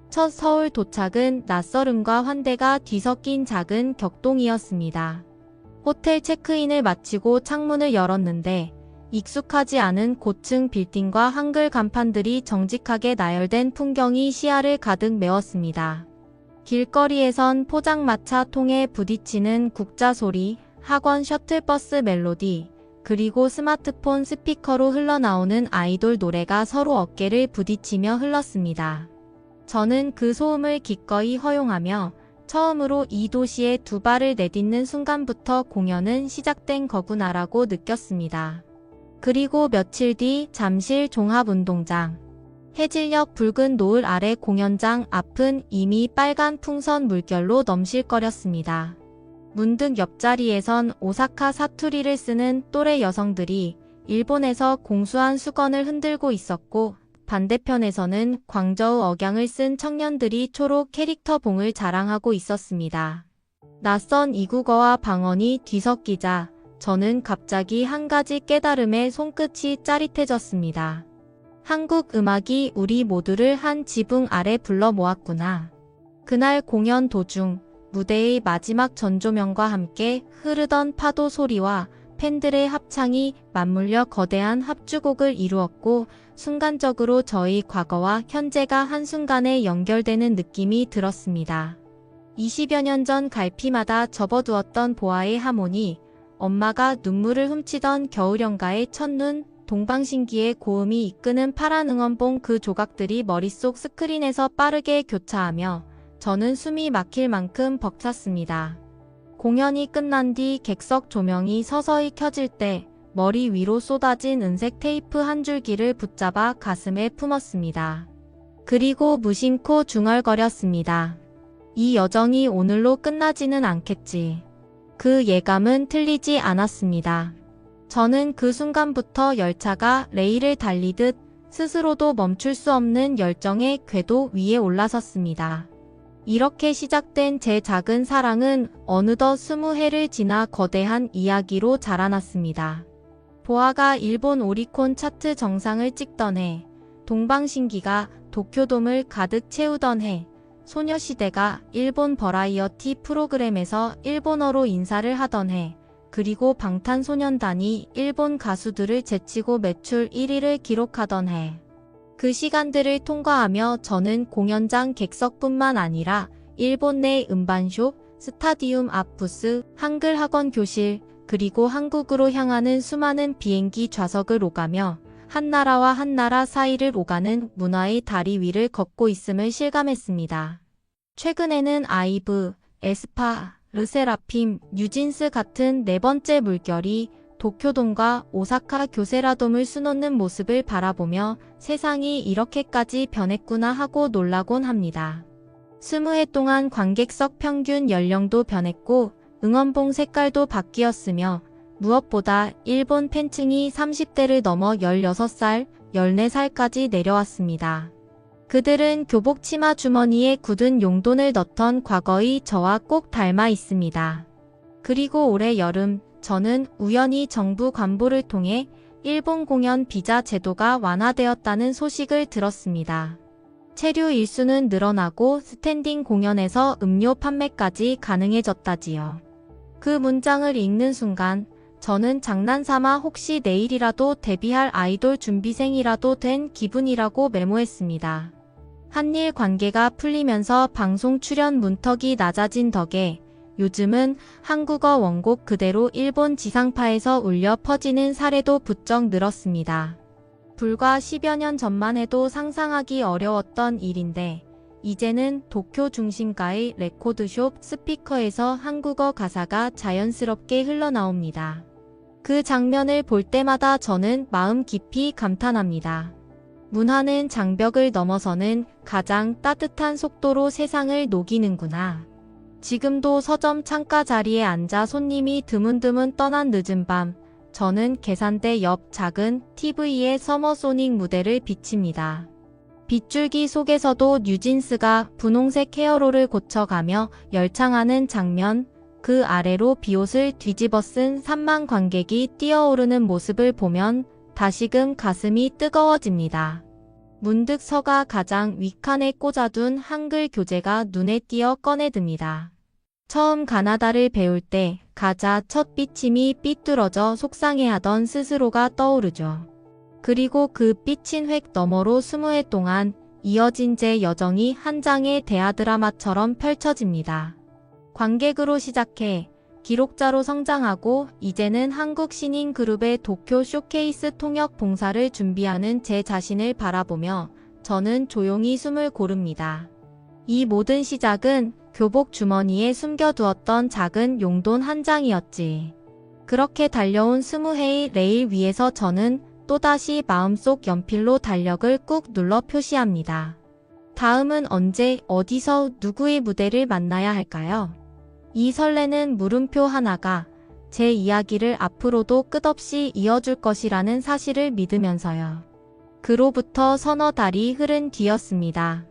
첫 서울 도착은 낯설음과 환대가 뒤섞인 작은 격동이었습니다. 호텔 체크인을 마치고 창문을 열었는데 익숙하지 않은 고층 빌딩과 한글 간판들이 정직하게 나열된 풍경이 시야를 가득 메웠습니다. 길거리에선 포장마차 통에 부딪히는 국자 소리, 학원 셔틀버스 멜로디, 그리고 스마트폰 스피커로 흘러나오는 아이돌 노래가 서로 어깨를 부딪히며 흘렀습니다. 저는 그 소음을 기꺼이 허용하며 처음으로 이 도시에 두 발을 내딛는 순간부터 공연은 시작된 거구나라고 느꼈습니다. 그리고 며칠 뒤 잠실 종합운동장. 해질녘 붉은 노을 아래 공연장 앞은 이미 빨간 풍선 물결로 넘실거렸습니다. 문득 옆자리에선 오사카 사투리를 쓰는 또래 여성들이 일본에서 공수한 수건을 흔들고 있었고 반대편에서는 광저우 억양을 쓴 청년들이 초록 캐릭터 봉을 자랑하고 있었습니다. 낯선 이국어와 방언이 뒤섞이자 저는 갑자기 한 가지 깨달음에 손끝이 짜릿해졌습니다. 한국 음악이 우리 모두를 한 지붕 아래 불러 모았구나. 그날 공연 도중 무대의 마지막 전조명과 함께 흐르던 파도 소리와 팬들의 합창이 맞물려 거대한 합주곡을 이루었고 순간적으로 저희 과거와 현재가 한순간에 연결되는 느낌이 들었습니다. 20여 년 전 갈피마다 접어두었던 보아의 하모니, 엄마가 눈물을 훔치던 겨울연가의 첫눈, 동방신기의 고음이 이끄는 파란 응원봉 그 조각들이 머릿속 스크린에서 빠르게 교차하며 저는 숨이 막힐 만큼 벅찼습니다. 공연이 끝난 뒤 객석 조명이 서서히 켜질 때 머리 위로 쏟아진 은색 테이프 한 줄기를 붙잡아 가슴에 품었습니다. 그리고 무심코 중얼거렸습니다. 이 여정이 오늘로 끝나지는 않겠지. 그 예감은 틀리지 않았습니다. 저는 그 순간부터 열차가 레일을 달리듯 스스로도 멈출 수 없는 열정의 궤도 위에 올라섰습니다. 이렇게 시작된 제 작은 사랑은 어느덧 20해를 지나 거대한 이야기로 자라났습니다. 보아가 일본 오리콘 차트 정상을 찍던 해, 동방신기가 도쿄돔을 가득 채우던 해, 소녀시대가 일본 버라이어티 프로그램에서 일본어로 인사를 하던 해, 그리고 방탄소년단이 일본 가수들을 제치고 매출 1위를 기록하던 해. 그 시간들을 통과하며 저는 공연장 객석뿐만 아니라 일본 내 음반숍, 스타디움 앞 부스, 한글 학원 교실, 그리고 한국으로 향하는 수많은 비행기 좌석을 오가며 한 나라와 한 나라 사이를 오가는 문화의 다리 위를 걷고 있음을 실감했습니다. 최근에는 아이브, 에스파, 르세라핌, 뉴진스 같은 네 번째 물결이 도쿄돔과 오사카 교세라돔을 수놓는 모습을 바라보며 세상이 이렇게까지 변했구나 하고 놀라곤 합니다. 20해 동안 관객석 평균 연령도 변했고 응원봉 색깔도 바뀌었으며 무엇보다 일본 팬층이 30대를 넘어 16살, 14살까지 내려왔습니다. 그들은 교복 치마 주머니에 굳은 용돈을 넣던 과거의 저와 꼭 닮아 있습니다. 그리고 올해 여름 저는 우연히 정부 관보를 통해 일본 공연 비자 제도가 완화되었다는 소식을 들었습니다. 체류 일수는 늘어나고 스탠딩 공연에서 음료 판매까지 가능해졌다지요. 그 문장을 읽는 순간 저는 장난삼아 혹시 내일이라도 데뷔할 아이돌 준비생이라도 된 기분이라고 메모했습니다. 한일 관계가 풀리면서 방송 출연 문턱이 낮아진 덕에 요즘은 한국어 원곡 그대로 일본 지상파에서 울려 퍼지는 사례도 부쩍 늘었습니다. 불과 10여 년 전만 해도 상상하기 어려웠던 일인데 이제는 도쿄 중심가의 레코드숍 스피커에서 한국어 가사가 자연스럽게 흘러나옵니다. 그 장면을 볼 때마다 저는 마음 깊이 감탄합니다. 문화는 장벽을 넘어서는 가장 따뜻한 속도로 세상을 녹이는구나. 지금도 서점 창가 자리에 앉아 손님이 드문드문 떠난 늦은 밤, 저는 계산대 옆 작은 TV에 서머소닉 무대를 비칩니다. 빗줄기 속에서도 뉴진스가 분홍색 헤어롤을 고쳐가며 열창하는 장면, 그 아래로 비옷을 뒤집어 쓴 3만 관객이 뛰어오르는 모습을 보면 다시금 가슴이 뜨거워집니다. 문득 서가 가장 윗칸에 꽂아둔 한글 교재가 눈에 띄어 꺼내듭니다. 처음 가나다를 배울 때 가자 첫 삐침이 삐뚤어져 속상해하던 스스로가 떠오르죠. 그리고 그 삐친 획 너머로 20해 동안 이어진 제 여정이 한 장의 대하드라마처럼 펼쳐집니다. 관객으로 시작해 기록자로 성장하고 이제는 한국 신인 그룹의 도쿄 쇼케이스 통역 봉사를 준비하는 제 자신을 바라보며 저는 조용히 숨을 고릅니다. 이 모든 시작은 교복 주머니에 숨겨두었던 작은 용돈 한 장이었지. 그렇게 달려온 20회의 레일 위에서 저는 또다시 마음속 연필로 달력을 꾹 눌러 표시합니다. 다음은 언제, 어디서, 누구의 무대를 만나야 할까요? 이 설레는 물음표 하나가 제 이야기를 앞으로도 끝없이 이어줄 것이라는 사실을 믿으면서요. 그로부터 서너 달이 흐른 뒤였습니다.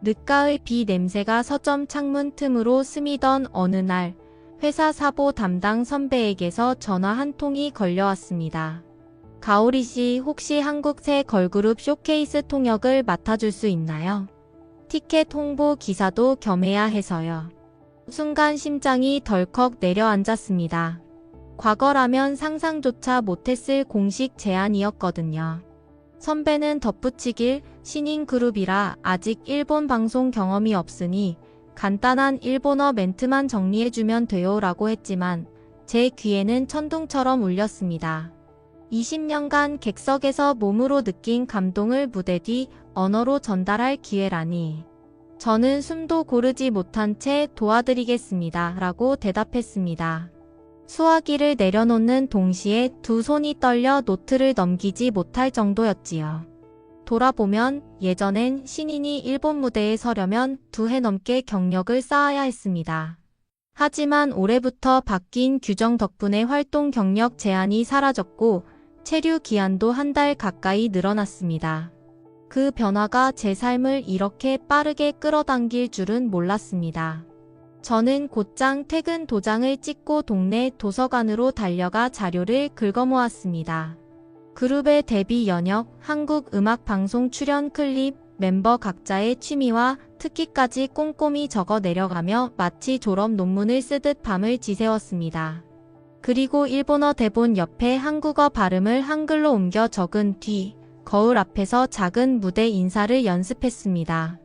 늦가을 비 냄새가 서점 창문 틈으로 스미던 어느 날, 회사 사보 담당 선배에게서 전화 한 통이 걸려왔습니다. 가오리 씨, 혹시 한국 새 걸그룹 쇼케이스 통역을 맡아줄 수 있나요? 티켓 홍보 기사도 겸해야 해서요. 순간 심장이 덜컥 내려앉았습니다. 과거라면 상상조차 못했을 공식 제안이었거든요. 선배는 덧붙이길 신인 그룹이라 아직 일본 방송 경험이 없으니 간단한 일본어 멘트만 정리해주면 돼요 라고 했지만 제 귀에는 천둥처럼 울렸습니다. 20년간 객석에서 몸으로 느낀 감동을 무대 뒤 언어로 전달할 기회라니. 저는 숨도 고르지 못한 채 도와드리겠습니다 라고 대답했습니다. 수화기를 내려놓는 동시에 두 손이 떨려 노트를 넘기지 못할 정도였지요. 돌아보면 예전엔 신인이 일본 무대에 서려면 2해 넘게 경력을 쌓아야 했습니다. 하지만 올해부터 바뀐 규정 덕분에 활동 경력 제한이 사라졌고 체류 기한도 한 달 가까이 늘어났습니다. 그 변화가 제 삶을 이렇게 빠르게 끌어당길 줄은 몰랐습니다. 저는 곧장 퇴근 도장을 찍고 동네 도서관으로 달려가 자료를 긁어모았습니다. 그룹의 데뷔 연역, 한국 음악방송 출연 클립, 멤버 각자의 취미와 특기까지 꼼꼼히 적어 내려가며 마치 졸업 논문을 쓰듯 밤을 지새웠습니다. 그리고 일본어 대본 옆에 한국어 발음을 한글로 옮겨 적은 뒤 거울 앞에서 작은 무대 인사를 연습했습니다.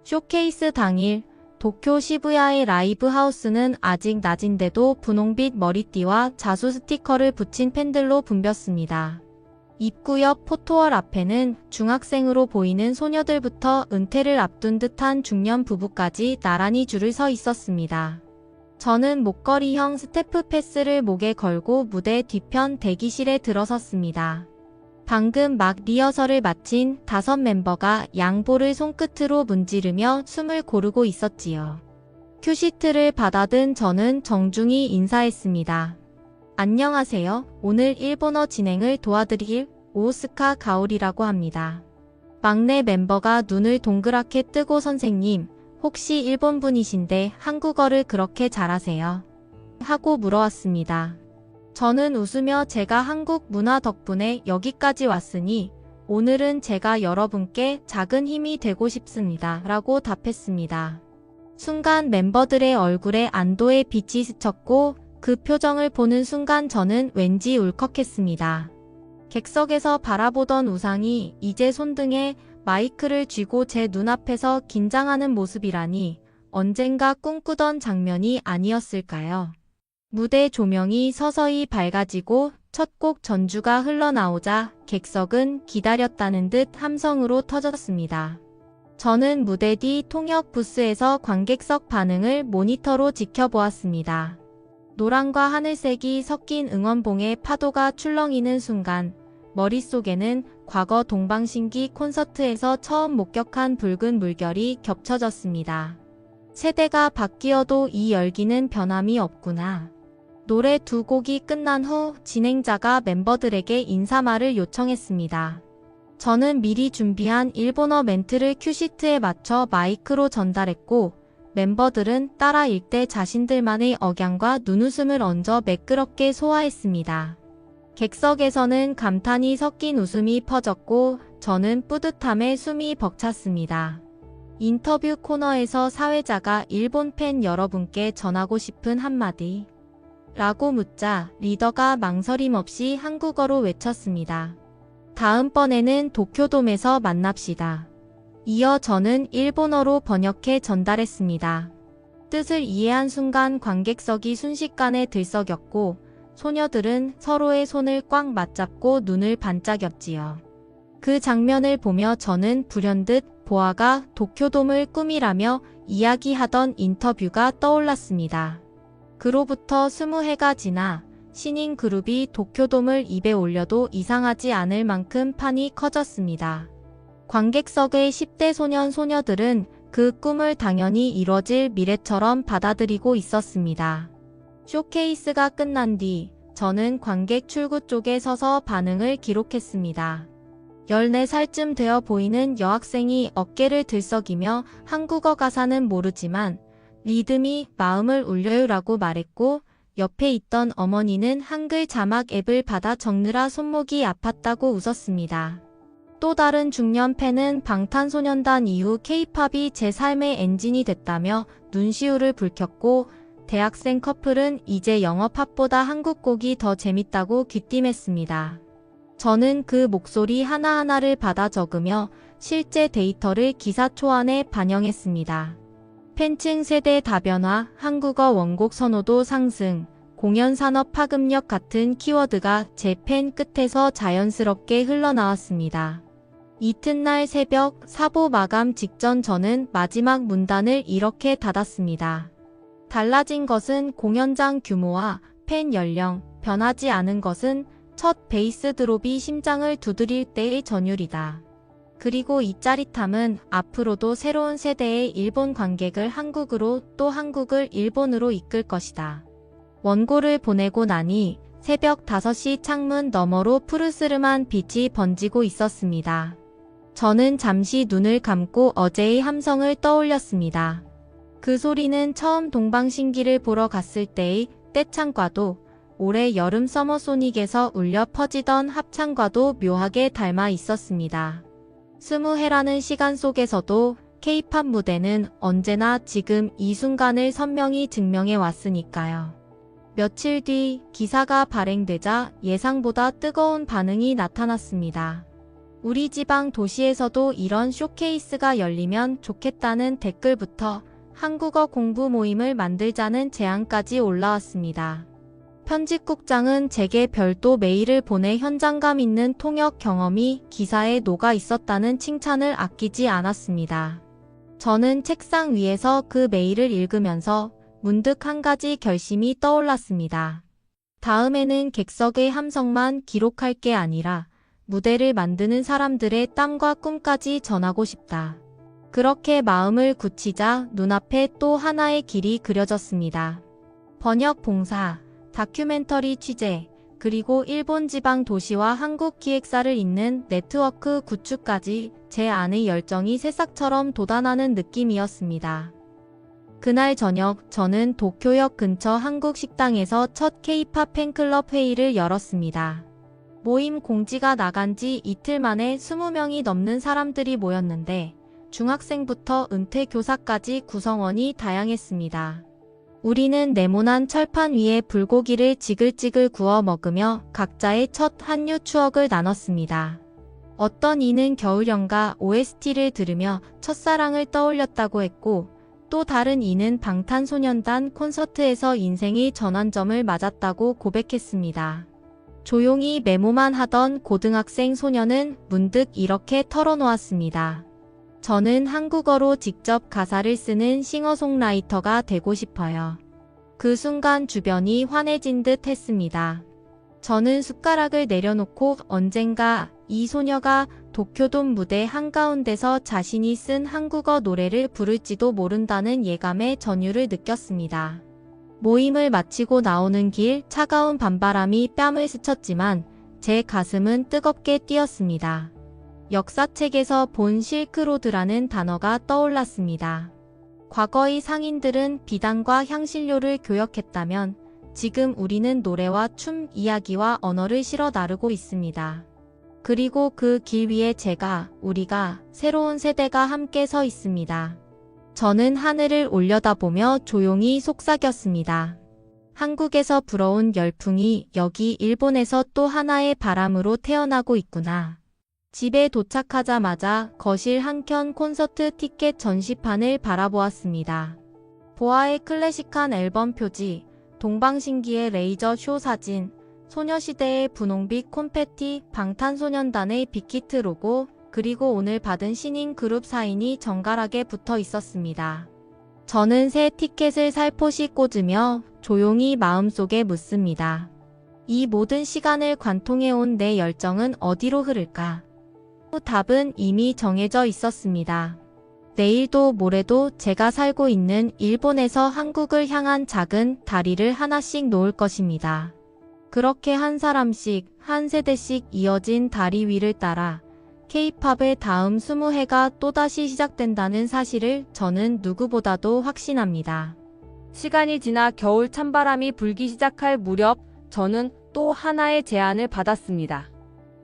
쇼케이스 당일 도쿄 시부야의 라이브 하우스는 아직 낮인데도 분홍빛 머리띠와 자수 스티커를 붙인 팬들로 붐볐습니다. 입구 옆 포토월 앞에는 중학생으로 보이는 소녀들부터 은퇴를 앞둔 듯한 중년 부부까지 나란히 줄을 서 있었습니다. 저는 목걸이형 스태프 패스를 목에 걸고 무대 뒤편 대기실에 들어섰습니다. 방금 막 리허설을 마친 5 멤버가 양볼을 손끝으로 문지르며 숨을 고르고 있었지요. 큐시트를 받아든 저는 정중히 인사했습니다. 안녕하세요. 오늘 일본어 진행을 도와드릴 오스카 가오리라고 합니다. 막내 멤버가 눈을 동그랗게 뜨고 선생님, 혹시 일본 분이신데 한국어를 그렇게 잘하세요? 하고 물어왔습니다. 저는 웃으며 제가 한국 문화 덕분에 여기까지 왔으니 오늘은 제가 여러분께 작은 힘이 되고 싶습니다. 라고 답했습니다. 순간 멤버들의 얼굴에 안도의 빛이 스쳤고 그 표정을 보는 순간 저는 왠지 울컥했습니다. 객석에서 바라보던 우상이 이제 손등에 마이크를 쥐고 제 눈앞에서 긴장하는 모습이라니 언젠가 꿈꾸던 장면이 아니었을까요? 무대 조명이 서서히 밝아지고 첫 곡 전주가 흘러나오자 객석은 기다렸다는 듯 함성으로 터졌습니다. 저는 무대 뒤 통역 부스에서 관객석 반응을 모니터로 지켜보았습니다. 노란과 하늘색이 섞인 응원봉의 파도가 출렁이는 순간 머릿속에는 과거 동방신기 콘서트에서 처음 목격한 붉은 물결이 겹쳐졌습니다. 세대가 바뀌어도 이 열기는 변함이 없구나. 노래 두 곡이 끝난 후 진행자가 멤버들에게 인사말을 요청했습니다. 저는 미리 준비한 일본어 멘트를 큐시트에 맞춰 마이크로 전달했고 멤버들은 따라 읽되 자신들만의 억양과 눈웃음을 얹어 매끄럽게 소화했습니다. 객석에서는 감탄이 섞인 웃음이 퍼졌고 저는 뿌듯함에 숨이 벅찼습니다. 인터뷰 코너에서 사회자가 일본 팬 여러분께 전하고 싶은 한마디 라고 묻자 리더가 망설임 없이 한국어로 외쳤습니다. 다음번에는 도쿄돔에서 만납시다. 이어 저는 일본어로 번역해 전달했습니다. 뜻을 이해한 순간 관객석이 순식간에 들썩였고 소녀들은 서로의 손을 꽉 맞잡고 눈을 반짝였지요. 그 장면을 보며 저는 불현듯 보아가 도쿄돔을 꿈이라며 이야기하던 인터뷰가 떠올랐습니다. 그로부터 20해가 지나 신인 그룹이 도쿄돔을 입에 올려도 이상하지 않을 만큼 판이 커졌습니다. 관객석의 10대 소년 소녀들은 그 꿈을 당연히 이뤄질 미래처럼 받아들이고 있었습니다. 쇼케이스가 끝난 뒤 저는 관객 출구 쪽에 서서 반응을 기록했습니다. 14살쯤 되어 보이는 여학생이 어깨를 들썩이며 한국어 가사는 모르지만 리듬이 마음을 울려요라고 말했고 옆에 있던 어머니는 한글 자막 앱을 받아 적느라 손목이 아팠다고 웃었습니다. 또 다른 중년 팬은 방탄소년단 이후 K-팝이 제 삶의 엔진이 됐다며 눈시울을 붉혔고 대학생 커플은 이제 영어 팝보다 한국 곡이 더 재밌다고 귀띔했습니다. 저는 그 목소리 하나하나를 받아 적으며 실제 데이터를 기사 초안에 반영했습니다. 팬층 세대 다변화, 한국어 원곡 선호도 상승, 공연 산업 파급력 같은 키워드가 제 펜 끝에서 자연스럽게 흘러나왔습니다. 이튿날 새벽 사보 마감 직전 저는 마지막 문단을 이렇게 닫았습니다. 달라진 것은 공연장 규모와 팬 연령, 변하지 않은 것은 첫 베이스 드롭이 심장을 두드릴 때의 전율이다. 그리고 이 짜릿함은 앞으로도 새로운 세대의 일본 관객을 한국으로 또 한국을 일본으로 이끌 것이다. 원고를 보내고 나니 새벽 5시 창문 너머로 푸르스름한 빛이 번지고 있었습니다. 저는 잠시 눈을 감고 어제의 함성을 떠올렸습니다. 그 소리는 처음 동방신기를 보러 갔을 때의 떼창과도 올해 여름 서머소닉에서 울려 퍼지던 합창과도 묘하게 닮아 있었습니다. 20해라는 시간 속에서도 K-팝 무대는 언제나 지금 이 순간을 선명히 증명해 왔으니까요. 며칠 뒤 기사가 발행되자 예상보다 뜨거운 반응이 나타났습니다. 우리 지방 도시에서도 이런 쇼케이스가 열리면 좋겠다는 댓글부터 한국어 공부 모임을 만들자는 제안까지 올라왔습니다. 편집국장은 제게 별도 메일을 보내 현장감 있는 통역 경험이 기사에 녹아 있었다는 칭찬을 아끼지 않았습니다. 저는 책상 위에서 그 메일을 읽으면서 문득 한 가지 결심이 떠올랐습니다. 다음에는 객석의 함성만 기록할 게 아니라 무대를 만드는 사람들의 땀과 꿈까지 전하고 싶다. 그렇게 마음을 굳히자 눈앞에 또 하나의 길이 그려졌습니다. 번역 봉사, 다큐멘터리 취재, 그리고 일본 지방 도시와 한국 기획사를 잇는 네트워크 구축까지 제 안의 열정이 새싹처럼 돋아나는 느낌이었습니다. 그날 저녁 저는 도쿄역 근처 한국 식당에서 첫 K-팝 팬클럽 회의를 열었습니다. 모임 공지가 나간 지 이틀 만에 20명이 넘는 사람들이 모였는데 중학생부터 은퇴 교사까지 구성원이 다양했습니다. 우리는 네모난 철판 위에 불고기를 지글지글 구워 먹으며 각자의 첫 한류 추억을 나눴습니다. 어떤 이는 겨울연가 OST를 들으며 첫사랑을 떠올렸다고 했고 또 다른 이는 방탄소년단 콘서트에서 인생의 전환점을 맞았다고 고백했습니다. 조용히 메모만 하던 고등학생 소녀는 문득 이렇게 털어놓았습니다. 저는 한국어로 직접 가사를 쓰는 싱어송라이터가 되고 싶어요. 그 순간 주변이 환해진 듯 했습니다. 저는 숟가락을 내려놓고 언젠가 이 소녀가 도쿄돔 무대 한가운데서 자신이 쓴 한국어 노래를 부를지도 모른다는 예감의 전율을 느꼈습니다. 모임을 마치고 나오는 길 차가운 밤바람이 뺨을 스쳤지만 제 가슴은 뜨겁게 뛰었습니다. 역사책에서 본 실크로드라는 단어가 떠올랐습니다. 과거의 상인들은 비단과 향신료를 교역했다면 지금 우리는 노래와 춤, 이야기와 언어를 실어 나르고 있습니다. 그리고 그 길 위에 우리가 새로운 세대가 함께 서 있습니다. 저는 하늘을 올려다보며 조용히 속삭였습니다. 한국에서 불어온 열풍이 여기 일본에서 또 하나의 바람으로 태어나고 있구나. 집에 도착하자마자 거실 한켠 콘서트 티켓 전시판을 바라보았습니다. 보아의 클래식한 앨범 표지, 동방신기의 레이저 쇼 사진, 소녀시대의 분홍빛 콘페티, 방탄소년단의 빅히트 로고, 그리고 오늘 받은 신인 그룹 사인이 정갈하게 붙어 있었습니다. 저는 새 티켓을 살포시 꽂으며 조용히 마음속에 묻습니다. 이 모든 시간을 관통해온 내 열정은 어디로 흐를까? 답은 이미 정해져 있었습니다. 내일도 모레도 제가 살고 있는 일본에서 한국을 향한 작은 다리를 하나씩 놓을 것입니다. 그렇게 한 사람씩, 한 세대씩 이어진 다리 위를 따라 K-팝의 다음 20해가 또다시 시작된다는 사실을 저는 누구보다도 확신합니다. 시간이 지나 겨울 찬바람이 불기 시작할 무렵 저는 또 하나의 제안을 받았습니다.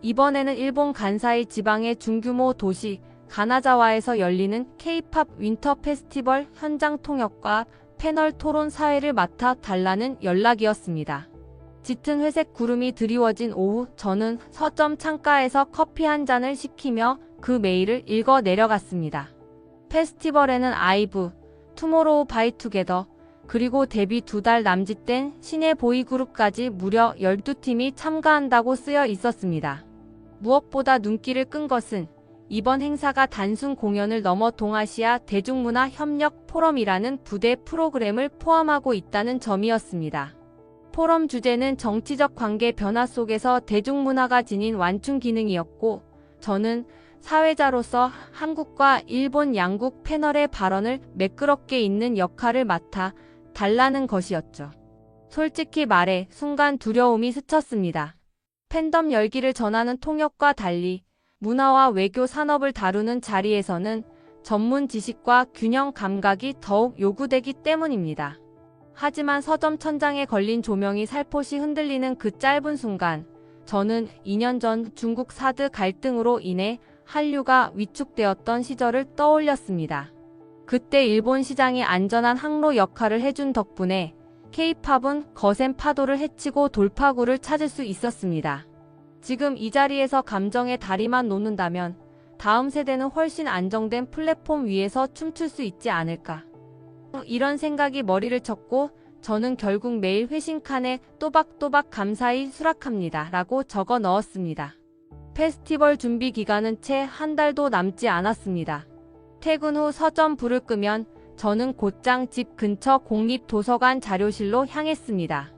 이번에는 일본 간사이 지방의 중규모 도시 가나자와에서 열리는 K-팝 윈터 페스티벌 현장 통역과 패널 토론 사회를 맡아 달라는 연락이었습니다. 짙은 회색 구름이 드리워진 오후 저는 서점 창가에서 커피 한 잔을 시키며 그 메일을 읽어 내려갔습니다. 페스티벌에는 아이브, 투모로우 바이 투게더, 그리고 데뷔 2달 남짓된 신예 보이그룹까지 무려 12팀이 참가한다고 쓰여 있었습니다. 무엇보다 눈길을 끈 것은 이번 행사가 단순 공연을 넘어 동아시아 대중문화 협력 포럼이라는 부대 프로그램을 포함하고 있다는 점이었습니다. 포럼 주제는 정치적 관계 변화 속에서 대중문화가 지닌 완충 기능이었고, 저는 사회자로서 한국과 일본 양국 패널의 발언을 매끄럽게 잇는 역할을 맡아 달라는 것이었죠. 솔직히 말해 순간 두려움이 스쳤습니다. 팬덤 열기를 전하는 통역과 달리 문화와 외교 산업을 다루는 자리에서는 전문 지식과 균형 감각이 더욱 요구되기 때문입니다. 하지만 서점 천장에 걸린 조명이 살포시 흔들리는 그 짧은 순간, 저는 2년 전 중국 사드 갈등으로 인해 한류가 위축되었던 시절을 떠올렸습니다. 그때 일본 시장이 안전한 항로 역할을 해준 덕분에 K-팝은 거센 파도를 헤치고 돌파구를 찾을 수 있었습니다. 지금 이 자리에서 감정의 다리만 놓는다면 다음 세대는 훨씬 안정된 플랫폼 위에서 춤출 수 있지 않을까. 이런 생각이 머리를 쳤고 저는 결국 매일 회신칸에 또박또박 감사히 수락합니다 라고 적어 넣었습니다. 페스티벌 준비 기간은 채 한 달도 남지 않았습니다. 퇴근 후 서점 불을 끄면 저는 곧장 집 근처 공립도서관 자료실로 향했습니다.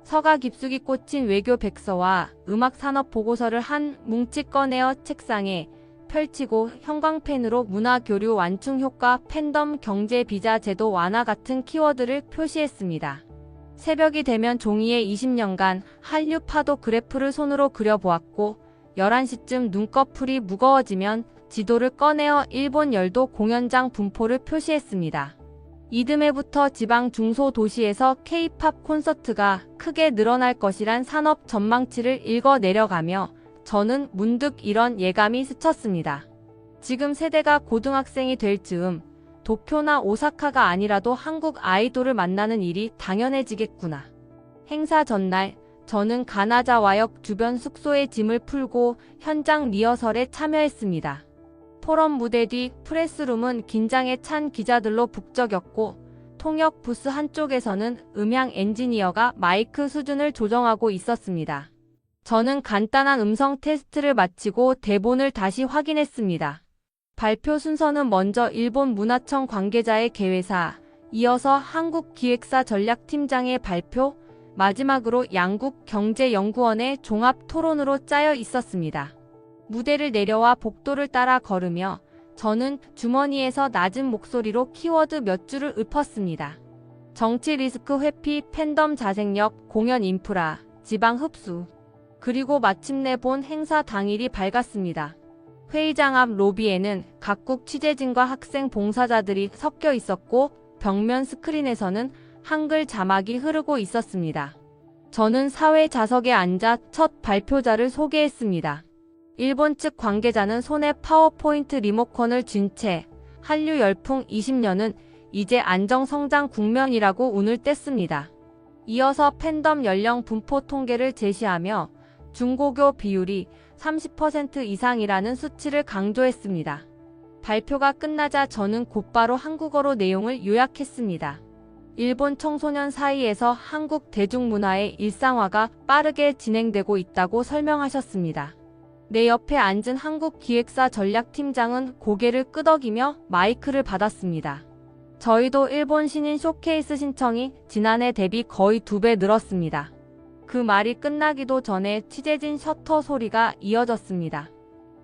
서가 깊숙이 꽂힌 외교 백서와 음악 산업 보고서를 한 뭉치 꺼내어 책상에 펼치고 형광펜으로 문화교류 완충 효과, 팬덤 경제 비자 제도 완화 같은 키워드를 표시했습니다. 새벽이 되면 종이에 20년간 한류 파도 그래프를 손으로 그려보았고 11시쯤 눈꺼풀이 무거워지면 지도를 꺼내어 일본 열도 공연장 분포를 표시했습니다. 이듬해부터 지방 중소도시에서 K-팝 콘서트가 크게 늘어날 것이란 산업 전망치를 읽어 내려가며 저는 문득 이런 예감이 스쳤습니다. 지금 세대가 고등학생이 될 즈음 도쿄나 오사카가 아니라도 한국 아이돌을 만나는 일이 당연해지겠구나. 행사 전날 저는 가나자와역 주변 숙소에 짐을 풀고 현장 리허설에 참여했습니다. 포럼 무대 뒤 프레스룸은 긴장에 찬 기자들로 북적였고 통역 부스 한쪽에서는 음향 엔지니어가 마이크 수준을 조정하고 있었습니다. 저는 간단한 음성 테스트를 마치고 대본을 다시 확인했습니다. 발표 순서는 먼저 일본 문화청 관계자의 개회사, 이어서 한국 기획사 전략팀장의 발표, 마지막으로 양국 경제연구원의 종합 토론으로 짜여 있었습니다. 무대를 내려와 복도를 따라 걸으며 저는 주머니에서 낮은 목소리로 키워드 몇 줄을 읊었습니다. 정치 리스크 회피, 팬덤 자생력, 공연 인프라, 지방 흡수. 그리고 마침내 본 행사 당일이 밝았습니다. 회의장 앞 로비에는 각국 취재진과 학생 봉사자들이 섞여 있었고 벽면 스크린에서는 한글 자막이 흐르고 있었습니다. 저는 사회 좌석에 앉아 첫 발표자를 소개했습니다. 일본 측 관계자는 손에 파워포인트 리모컨을 쥔 채 한류 열풍 20년은 이제 안정성장 국면이라고 운을 뗐습니다. 이어서 팬덤 연령 분포 통계를 제시하며 중고교 비율이 30% 이상이라는 수치를 강조했습니다. 발표가 끝나자 저는 곧바로 한국어로 내용을 요약했습니다. 일본 청소년 사이에서 한국 대중문화의 일상화가 빠르게 진행되고 있다고 설명하셨습니다. 내 옆에 앉은 한국 기획사 전략팀장은 고개를 끄덕이며 마이크를 받았습니다. 저희도 일본 신인 쇼케이스 신청이 지난해 대비 거의 2배 늘었습니다. 그 말이 끝나기도 전에 취재진 셔터 소리가 이어졌습니다.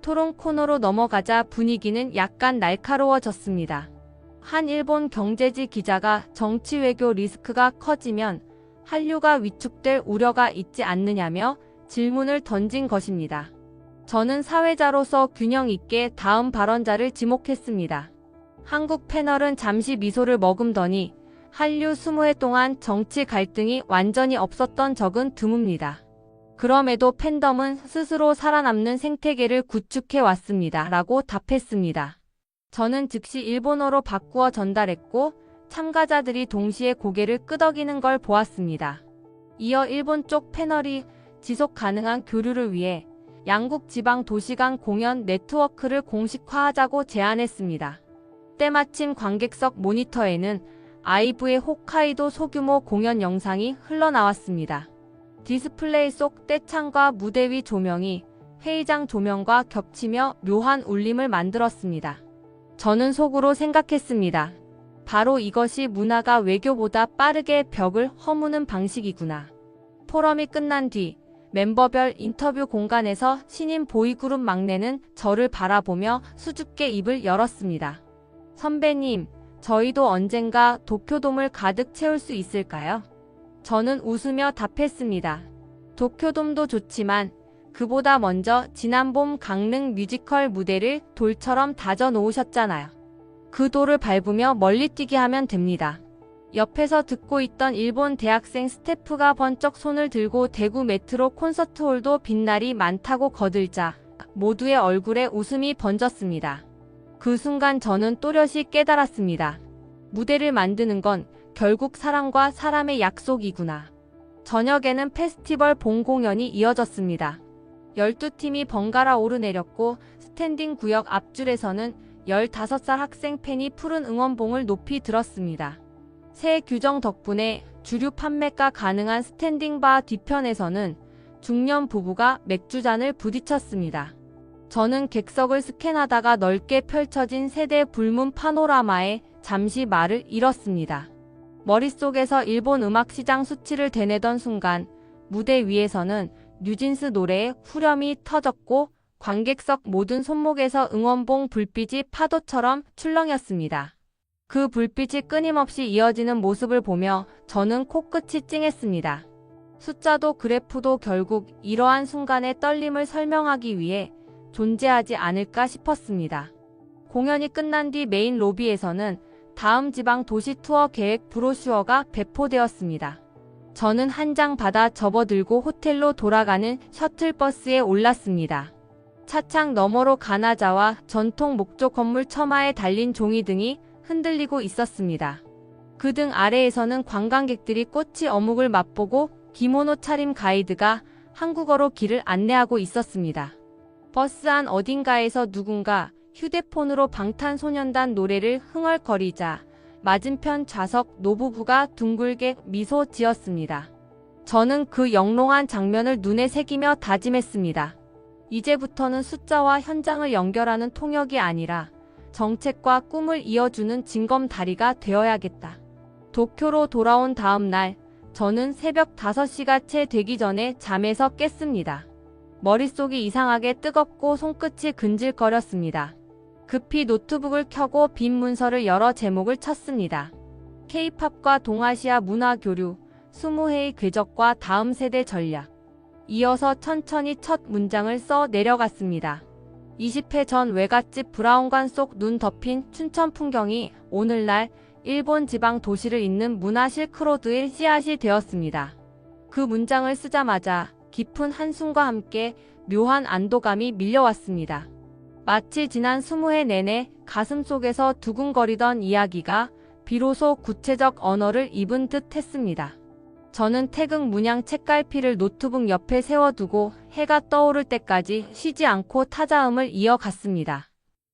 토론 코너로 넘어가자 분위기는 약간 날카로워졌습니다. 한 일본 경제지 기자가 정치 외교 리스크가 커지면 한류가 위축될 우려가 있지 않느냐며 질문을 던진 것입니다. 저는 사회자로서 균형 있게 다음 발언자를 지목했습니다. 한국 패널은 잠시 미소를 머금더니 한류 20회 동안 정치 갈등이 완전히 없었던 적은 드뭅니다. 그럼에도 팬덤은 스스로 살아남는 생태계를 구축해 왔습니다. 라고 답했습니다. 저는 즉시 일본어로 바꾸어 전달했고 참가자들이 동시에 고개를 끄덕이는 걸 보았습니다. 이어 일본 쪽 패널이 지속 가능한 교류를 위해 양국 지방 도시 간 공연 네트워크를 공식화하자고 제안했습니다. 때마침 관객석 모니터에는 아이브의 홋카이도 소규모 공연 영상이 흘러나왔습니다. 디스플레이 속 떼창과 무대 위 조명이 회의장 조명과 겹치며 묘한 울림을 만들었습니다. 저는 속으로 생각했습니다. 바로 이것이 문화가 외교보다 빠르게 벽을 허무는 방식이구나. 포럼이 끝난 뒤 멤버별 인터뷰 공간에서 신인 보이그룹 막내는 저를 바라보며 수줍게 입을 열었습니다. 선배님, 저희도 언젠가 도쿄돔을 가득 채울 수 있을까요? 저는 웃으며 답했습니다. 도쿄돔도 좋지만 그보다 먼저 지난 봄 강릉 뮤지컬 무대를 돌처럼 다져 놓으셨잖아요. 그 돌을 밟으며 멀리 뛰게 하면 됩니다. 옆에서 듣고 있던 일본 대학생 스태프가 번쩍 손을 들고 대구 메트로 콘서트홀도 빛날이 많다고 거들자 모두의 얼굴에 웃음이 번졌습니다. 그 순간 저는 또렷이 깨달았습니다. 무대를 만드는 건 결국 사람과 사람의 약속이구나. 저녁에는 페스티벌 본 공연이 이어졌습니다. 12팀이 번갈아 오르내렸고 스탠딩 구역 앞줄에서는 15살 학생 팬이 푸른 응원봉을 높이 들었습니다. 새 규정 덕분에 주류 판매가 가능한 스탠딩 바 뒤편에서는 중년 부부가 맥주잔을 부딪혔습니다. 저는 객석을 스캔하다가 넓게 펼쳐진 세대 불문 파노라마에 잠시 말을 잃었습니다. 머릿속에서 일본 음악 시장 수치를 되뇌던 순간 무대 위에서는 뉴진스 노래에 후렴이 터졌고 관객석 모든 손목에서 응원봉 불빛이 파도처럼 출렁였습니다. 그 불빛이 끊임없이 이어지는 모습을 보며 저는 코끝이 찡했습니다. 숫자도 그래프도 결국 이러한 순간의 떨림을 설명하기 위해 존재하지 않을까 싶었습니다. 공연이 끝난 뒤 메인 로비에서는 다음 지방 도시 투어 계획 브로슈어가 배포되었습니다. 저는 한 장 받아 접어들고 호텔로 돌아가는 셔틀버스에 올랐습니다. 차창 너머로 가나자와 전통 목조 건물 처마에 달린 종이 등이 흔들리고 있었습니다. 그 등 아래에서는 관광객들이 꽃이 어묵을 맛보고 기모노 차림 가이드가 한국어로 길을 안내하고 있었습니다. 버스 안 어딘가에서 누군가 휴대폰으로 방탄소년단 노래를 흥얼거리자 맞은편 좌석 노부부가 둥글게 미소 지었습니다. 저는 그 영롱한 장면을 눈에 새기며 다짐했습니다. 이제부터는 숫자와 현장을 연결하는 통역이 아니라 정책과 꿈을 이어주는 징검다리가 되어야겠다. 도쿄로 돌아온 다음 날, 저는 새벽 5시가 채 되기 전에 잠에서 깼습니다. 머릿속이 이상하게 뜨겁고 손끝이 근질거렸습니다. 급히 노트북을 켜고 빈 문서를 열어 제목을 쳤습니다. K-팝과 동아시아 문화 교류, 20회의 궤적과 다음 세대 전략. 이어서 천천히 첫 문장을 써 내려갔습니다. 20회 전 외갓집 브라운관 속 눈 덮인 춘천 풍경이 오늘날 일본 지방 도시를 잇는 문화 실크로드의 씨앗이 되었습니다. 그 문장을 쓰자마자 깊은 한숨과 함께 묘한 안도감이 밀려왔습니다. 마치 지난 20회 내내 가슴속에서 두근거리던 이야기가 비로소 구체적 언어를 입은 듯 했습니다. 저는 태극 문양 책갈피를 노트북 옆에 세워두고 해가 떠오를 때까지 쉬지 않고 타자음을 이어갔습니다.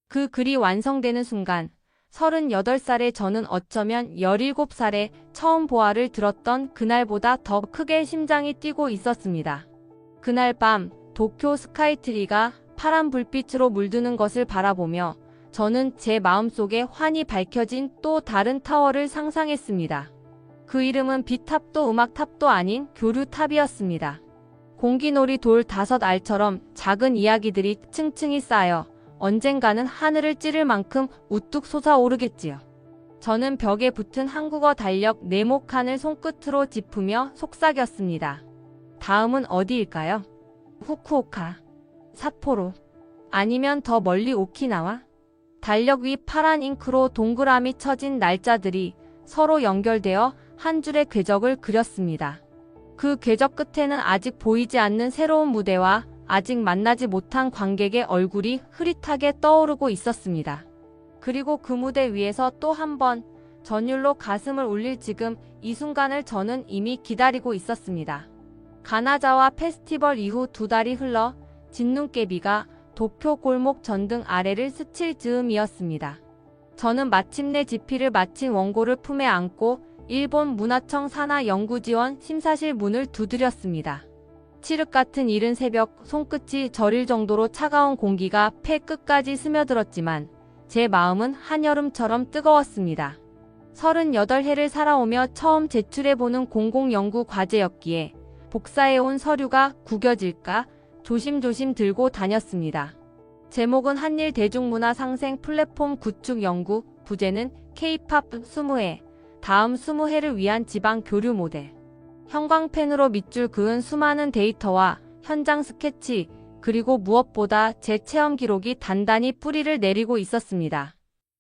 그 글이 완성되는 순간 38살의 저는 어쩌면 17살에 처음 보아를 들었던 그날보다 더 크게 심장이 뛰고 있었습니다. 그날 밤 도쿄 스카이트리가 파란 불빛으로 물드는 것을 바라보며 저는 제 마음속에 환히 밝혀진 또 다른 타워를 상상했습니다. 그 이름은 비탑도 음악탑도 아닌 교류탑이었습니다. 공기놀이 돌 5알처럼 작은 이야기들이 층층이 쌓여 언젠가는 하늘을 찌를 만큼 우뚝 솟아오르겠지요. 저는 벽에 붙은 한국어 달력 네모칸을 손끝으로 짚으며 속삭였습니다. 다음은 어디일까요? 후쿠오카, 삿포로, 아니면 더 멀리 오키나와? 달력 위 파란 잉크로 동그라미 쳐진 날짜들이 서로 연결되어 한 줄의 궤적을 그렸습니다. 그 궤적 끝에는 아직 보이지 않는 새로운 무대와 아직 만나지 못한 관객의 얼굴이 흐릿하게 떠오르고 있었습니다. 그리고 그 무대 위에서 또 한 번 전율로 가슴을 울릴 지금 이 순간을 저는 이미 기다리고 있었습니다. 가나자와 페스티벌 이후 2달이 흘러 진눈깨비가 도쿄 골목 전등 아래를 스칠 즈음이었습니다. 저는 마침내 집필을 마친 원고를 품에 안고 일본 문화청 산하연구지원 심사실 문을 두드렸습니다. 칠흑 같은 이른 새벽 손끝이 저릴 정도로 차가운 공기가 폐 끝까지 스며들었지만 제 마음은 한여름처럼 뜨거웠습니다. 38회를 살아오며 처음 제출해보는 공공연구 과제였기에 복사해온 서류가 구겨질까 조심조심 들고 다녔습니다. 제목은 한일 대중문화 상생 플랫폼 구축 연구, 부제는 K-팝 20회, 다음 20회를 위한 지방 교류 모델. 형광펜으로 밑줄 그은 수많은 데이터와 현장 스케치, 그리고 무엇보다 제 체험 기록이 단단히 뿌리를 내리고 있었습니다.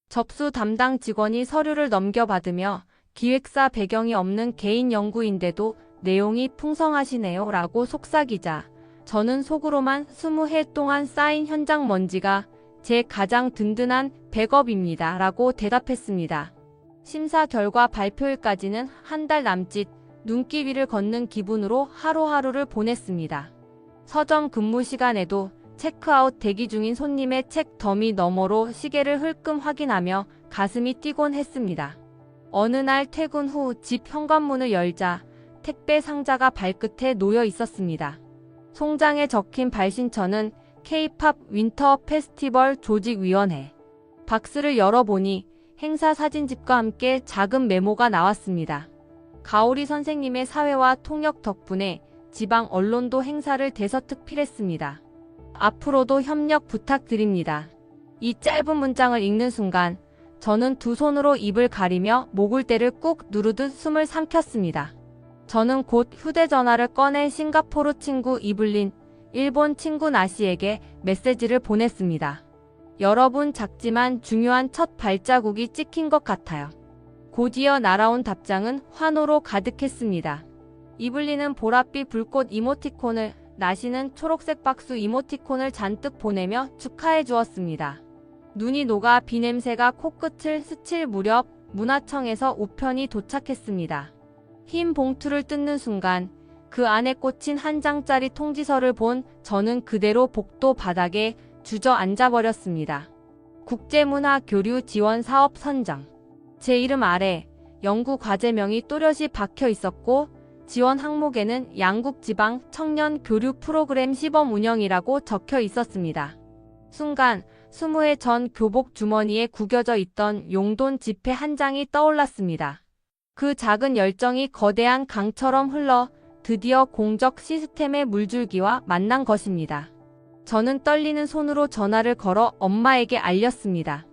접수 담당 직원이 서류를 넘겨받으며 기획사 배경이 없는 개인 연구인데도 내용이 풍성하시네요 라고 속삭이자 저는 속으로만 20회 동안 쌓인 현장 먼지가 제 가장 든든한 백업입니다 라고 대답했습니다. 심사 결과 발표일까지는 한 달 남짓 눈길 위를 걷는 기분으로 하루하루를 보냈습니다. 서점 근무 시간에도 체크아웃 대기 중인 손님의 책 더미 너머로 시계를 흘끔 확인하며 가슴이 뛰곤 했습니다. 어느 날 퇴근 후 집 현관문을 열자 택배 상자가 발끝에 놓여 있었습니다. 송장에 적힌 발신처는 K-팝 윈터 페스티벌 조직위원회. 박스를 열어보니 행사 사진집과 함께 작은 메모가 나왔습니다. 가오리 선생님의 사회와 통역 덕분에 지방 언론도 행사를 대서특필했습니다. 앞으로도 협력 부탁드립니다. 이 짧은 문장을 읽는 순간 저는 두 손으로 입을 가리며 목을대를 꾹 누르듯 숨을 삼켰습니다. 저는 곧 휴대전화를 꺼내 싱가포르 친구 이블린, 일본 친구 나시에게 메시지를 보냈습니다. 여러분 작지만 중요한 첫 발자국이 찍힌 것 같아요. 곧이어 날아온 답장은 환호로 가득했습니다. 이블린은 보랏빛 불꽃 이모티콘을, 나시는 초록색 박수 이모티콘을 잔뜩 보내며 축하해 주었습니다. 눈이 녹아 비냄새가 코끝을 스칠 무렵 문화청에서 우편이 도착했습니다. 흰 봉투를 뜯는 순간 그 안에 꽂힌 한 장짜리 통지서를 본 저는 그대로 복도 바닥에 주저앉아버렸습니다. 국제문화교류 지원 사업 선정. 제 이름 아래 연구 과제명이 또렷이 박혀 있었고 지원 항목에는 양국 지방 청년 교류 프로그램 시범 운영이라고 적혀 있었습니다. 순간 20회 전 교복 주머니에 구겨져 있던 용돈 지폐 한 장이 떠올랐습니다. 그 작은 열정이 거대한 강처럼 흘러 드디어 공적 시스템의 물줄기와 만난 것입니다. 저는 떨리는 손으로 전화를 걸어 엄마에게 알렸습니다.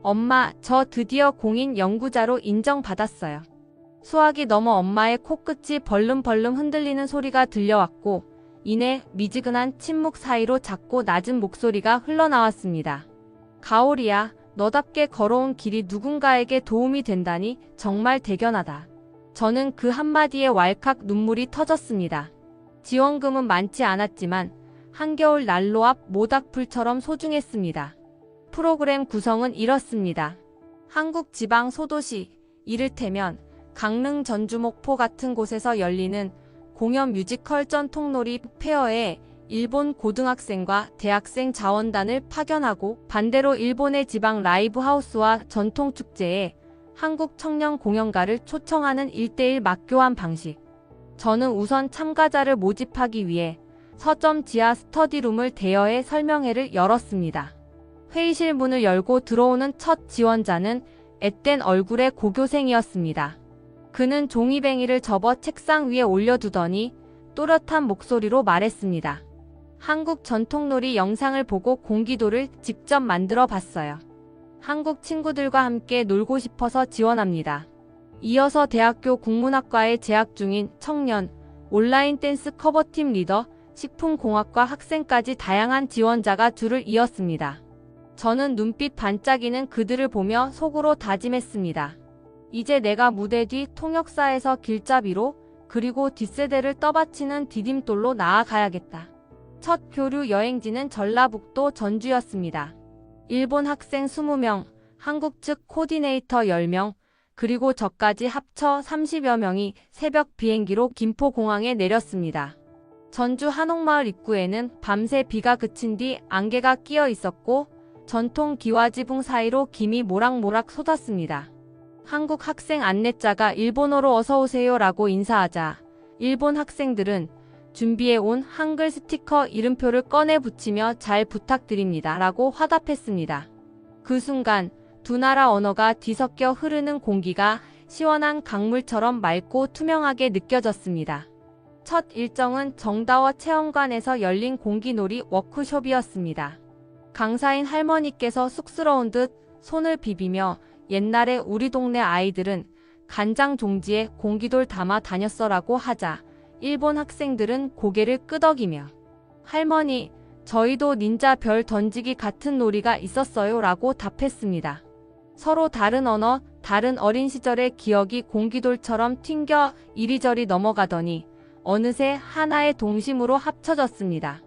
엄마, 저 드디어 공인 연구자로 인정받았어요. 수학이 넘어 엄마의 코끝이 벌름벌름 흔들리는 소리가 들려왔고, 이내 미지근한 침묵 사이로 작고 낮은 목소리가 흘러나왔습니다. 가오리야, 너답게 걸어온 길이 누군가에게 도움이 된다니 정말 대견하다. 저는 그 한마디에 왈칵 눈물이 터졌습니다. 지원금은 많지 않았지만 한겨울 난로 앞 모닥불처럼 소중했습니다. 프로그램 구성은 이렇습니다. 한국 지방 소도시, 이를테면 강릉, 전주, 목포 같은 곳에서 열리는 공연 뮤지컬 전통놀이 페어에 일본 고등학생과 대학생 자원단을 파견하고, 반대로 일본의 지방 라이브 하우스와 전통 축제에 한국 청년 공연가를 초청하는 1:1 맞교환 방식. 저는 우선 참가자를 모집하기 위해 서점 지하 스터디룸을 대여해 설명회를 열었습니다. 회의실 문을 열고 들어오는 첫 지원자는 앳된 얼굴의 고교생이었습니다. 그는 종이뱅이를 접어 책상 위에 올려두더니 또렷한 목소리로 말했습니다. 한국 전통놀이 영상을 보고 공기도를 직접 만들어 봤어요. 한국 친구들과 함께 놀고 싶어서 지원합니다. 이어서 대학교 국문학과에 재학 중인 청년, 온라인 댄스 커버팀 리더, 식품공학과 학생까지 다양한 지원자가 줄을 이었습니다. 저는 눈빛 반짝이는 그들을 보며 속으로 다짐했습니다. 이제 내가 무대 뒤 통역사에서 길잡이로, 그리고 뒷세대를 떠받치는 디딤돌로 나아가야겠다. 첫 교류 여행지는 전라북도 전주였습니다. 일본 학생 20명, 한국 측 코디네이터 10명, 그리고 저까지 합쳐 30여 명이 새벽 비행기로 김포공항에 내렸습니다. 전주 한옥마을 입구에는 밤새 비가 그친 뒤 안개가 끼어 있었고, 전통 기와지붕 사이로 김이 모락모락 쏟았습니다. 한국 학생 안내자가 일본어로 어서오세요 라고 인사하자 일본 학생들은 준비해온 한글 스티커 이름표를 꺼내 붙이며 잘 부탁드립니다 라고 화답했습니다. 그 순간 두 나라 언어가 뒤섞여 흐르는 공기가 시원한 강물처럼 맑고 투명하게 느껴졌습니다. 첫 일정은 정다워 체험관에서 열린 공기놀이 워크숍이었습니다. 강사인 할머니께서 쑥스러운 듯 손을 비비며 옛날에 우리 동네 아이들은 간장 종지에 공기돌 담아 다녔어라고 하자 일본 학생들은 고개를 끄덕이며 할머니, 저희도 닌자 별 던지기 같은 놀이가 있었어요 라고 답했습니다. 서로 다른 언어, 다른 어린 시절의 기억이 공기돌처럼 튕겨 이리저리 넘어가더니 어느새 하나의 동심으로 합쳐졌습니다.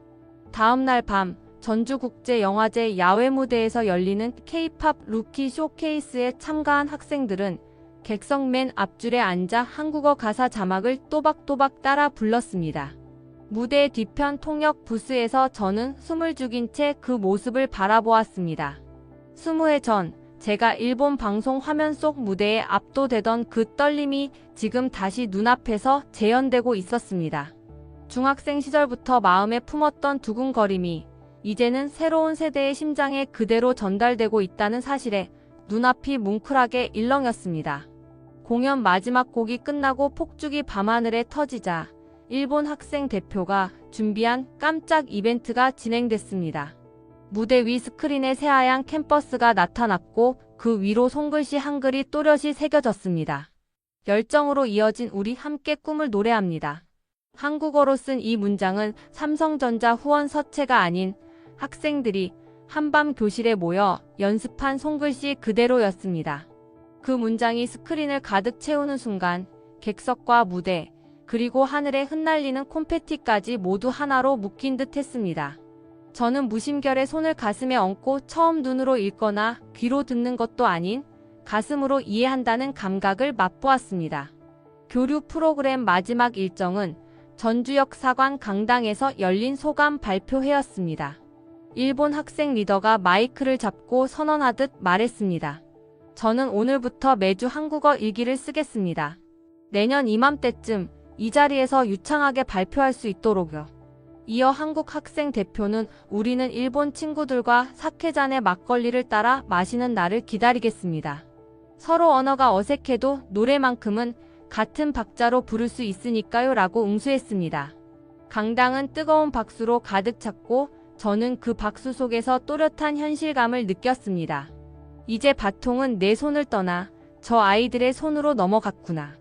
다음날 밤 전주국제영화제 야외 무대에서 열리는 K-팝 루키 쇼케이스에 참가한 학생들은 객석 맨 앞줄에 앉아 한국어 가사 자막을 또박또박 따라 불렀습니다. 무대 뒤편 통역 부스에서 저는 숨을 죽인 채 그 모습을 바라보았습니다. 20회 전 제가 일본 방송 화면 속 무대에 압도되던 그 떨림이 지금 다시 눈앞에서 재현되고 있었습니다. 중학생 시절부터 마음에 품었던 두근거림이 이제는 새로운 세대의 심장에 그대로 전달되고 있다는 사실에 눈앞이 뭉클하게 일렁였습니다. 공연 마지막 곡이 끝나고 폭죽이 밤하늘에 터지자 일본 학생 대표가 준비한 깜짝 이벤트가 진행됐습니다. 무대 위 스크린에 새하얀 캠퍼스가 나타났고 그 위로 손글씨 한글이 또렷이 새겨졌습니다. 열정으로 이어진 우리 함께 꿈을 노래합니다. 한국어로 쓴 이 문장은 삼성전자 후원 서체가 아닌 학생들이 한밤 교실에 모여 연습한 손글씨 그대로였습니다. 그 문장이 스크린을 가득 채우는 순간 객석과 무대, 그리고 하늘에 흩날리는 콘페티까지 모두 하나로 묶인 듯 했습니다. 저는 무심결에 손을 가슴에 얹고 처음 눈으로 읽거나 귀로 듣는 것도 아닌 가슴으로 이해한다는 감각을 맛보았습니다. 교류 프로그램 마지막 일정은 전주역 사관 강당에서 열린 소감 발표회였습니다. 일본 학생 리더가 마이크를 잡고 선언하듯 말했습니다. 저는 오늘부터 매주 한국어 일기를 쓰겠습니다. 내년 이맘때쯤 이 자리에서 유창하게 발표할 수 있도록요. 이어 한국 학생 대표는 우리는 일본 친구들과 사케잔의 막걸리를 따라 마시는 날을 기다리겠습니다. 서로 언어가 어색해도 노래만큼은 같은 박자로 부를 수 있으니까요 라고 응수했습니다. 강당은 뜨거운 박수로 가득 찼고 저는 그 박수 속에서 또렷한 현실감을 느꼈습니다. 이제 바통은 내 손을 떠나 저 아이들의 손으로 넘어갔구나.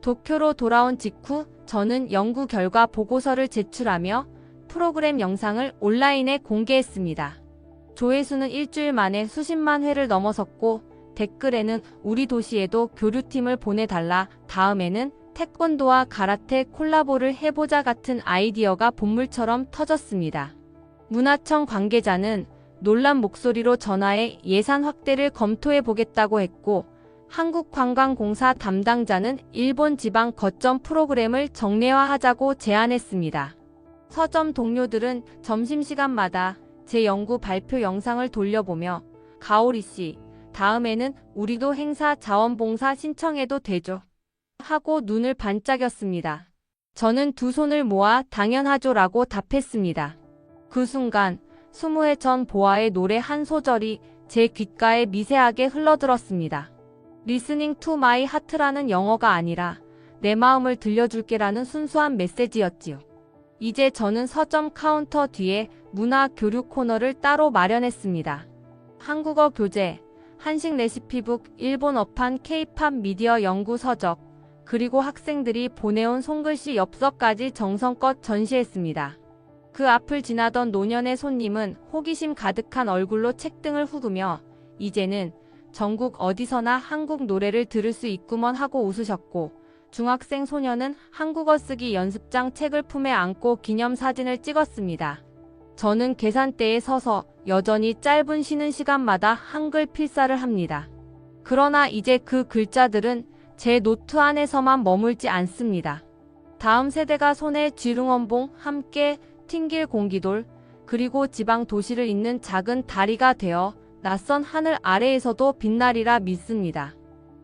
도쿄로 돌아온 직후 저는 연구 결과 보고서를 제출하며 프로그램 영상을 온라인에 공개했습니다. 조회수는 일주일 만에 수십만 회를 넘어섰고 댓글에는 우리 도시에도 교류팀을 보내달라, 다음에는 태권도와 가라테 콜라보를 해보자 같은 아이디어가 본물처럼 터졌습니다. 문화청 관계자는 놀란 목소리로 전화해 예산 확대를 검토해보겠다고 했고, 한국관광공사 담당자는 일본 지방 거점 프로그램을 정례화하자고 제안했습니다. 서점 동료들은 점심시간마다 제 연구 발표 영상을 돌려보며 가오리 씨, 다음에는 우리도 행사 자원봉사 신청해도 되죠? 하고 눈을 반짝였습니다. 저는 두 손을 모아 당연하죠 라고 답했습니다. 그 순간 20회 전 보아의 노래 한 소절이 제 귓가에 미세하게 흘러들었습니다. Listening to my heart라는 영어가 아니라 내 마음을 들려줄게라는 순수한 메시지였지요. 이제 저는 서점 카운터 뒤에 문화 교류 코너를 따로 마련했습니다. 한국어 교재, 한식 레시피북, 일본어판 K-팝 미디어 연구 서적, 그리고 학생들이 보내온 손글씨 엽서까지 정성껏 전시했습니다. 그 앞을 지나던 노년의 손님은 호기심 가득한 얼굴로 책등을 후으며 이제는 전국 어디서나 한국 노래를 들을 수 있구먼 하고 웃으셨고, 중학생 소녀는 한국어 쓰기 연습장 책을 품에 안고 기념사진을 찍었습니다. 저는 계산대에 서서 여전히 짧은 쉬는 시간마다 한글 필사를 합니다. 그러나 이제 그 글자들은 제 노트 안에서만 머물지 않습니다. 다음 세대가 손에 쥐릉원봉, 함께 튕길 공기돌, 그리고 지방 도시를 잇는 작은 다리가 되어 낯선 하늘 아래에서도 빛나리라 믿습니다.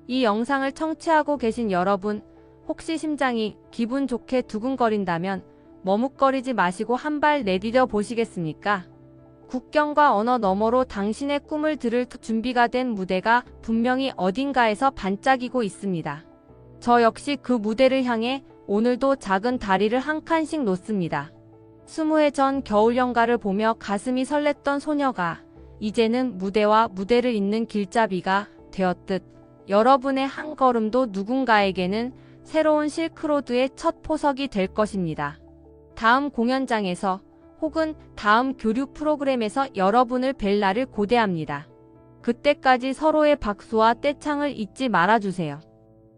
이 영상을 청취하고 계신 여러분, 혹시 심장이 기분 좋게 두근거린다면 머뭇거리지 마시고 한 발 내디뎌 보시겠습니까? 국경과 언어 너머로 당신의 꿈을 들을 준비가 된 무대가 분명히 어딘가에서 반짝이고 있습니다. 저 역시 그 무대를 향해 오늘도 작은 다리를 한 칸씩 놓습니다. 20회 전 겨울 연가를 보며 가슴이 설렜던 소녀가 이제는 무대와 무대를 잇는 길잡이가 되었듯 여러분의 한 걸음도 누군가에게는 새로운 실크로드의 첫 포석이 될 것입니다. 다음 공연장에서 혹은 다음 교류 프로그램에서 여러분을 뵐 날을 고대합니다. 그때까지 서로의 박수와 떼창을 잊지 말아주세요.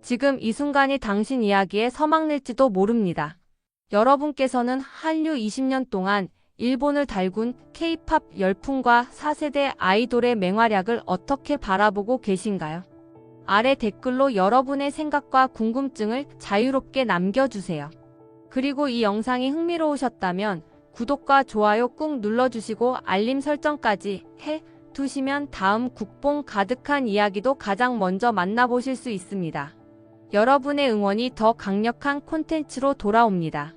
지금 이 순간이 당신 이야기의 서막일지도 모릅니다. 여러분께서는 한류 20년 동안 일본을 달군 K-팝 열풍과 4세대 아이돌의 맹활약을 어떻게 바라보고 계신가요? 아래 댓글로 여러분의 생각과 궁금증을 자유롭게 남겨주세요. 그리고 이 영상이 흥미로우셨다면 구독과 좋아요 꾹 눌러주시고 알림 설정까지 해두시면 다음 국뽕 가득한 이야기도 가장 먼저 만나보실 수 있습니다. 여러분의 응원이 더 강력한 콘텐츠로 돌아옵니다.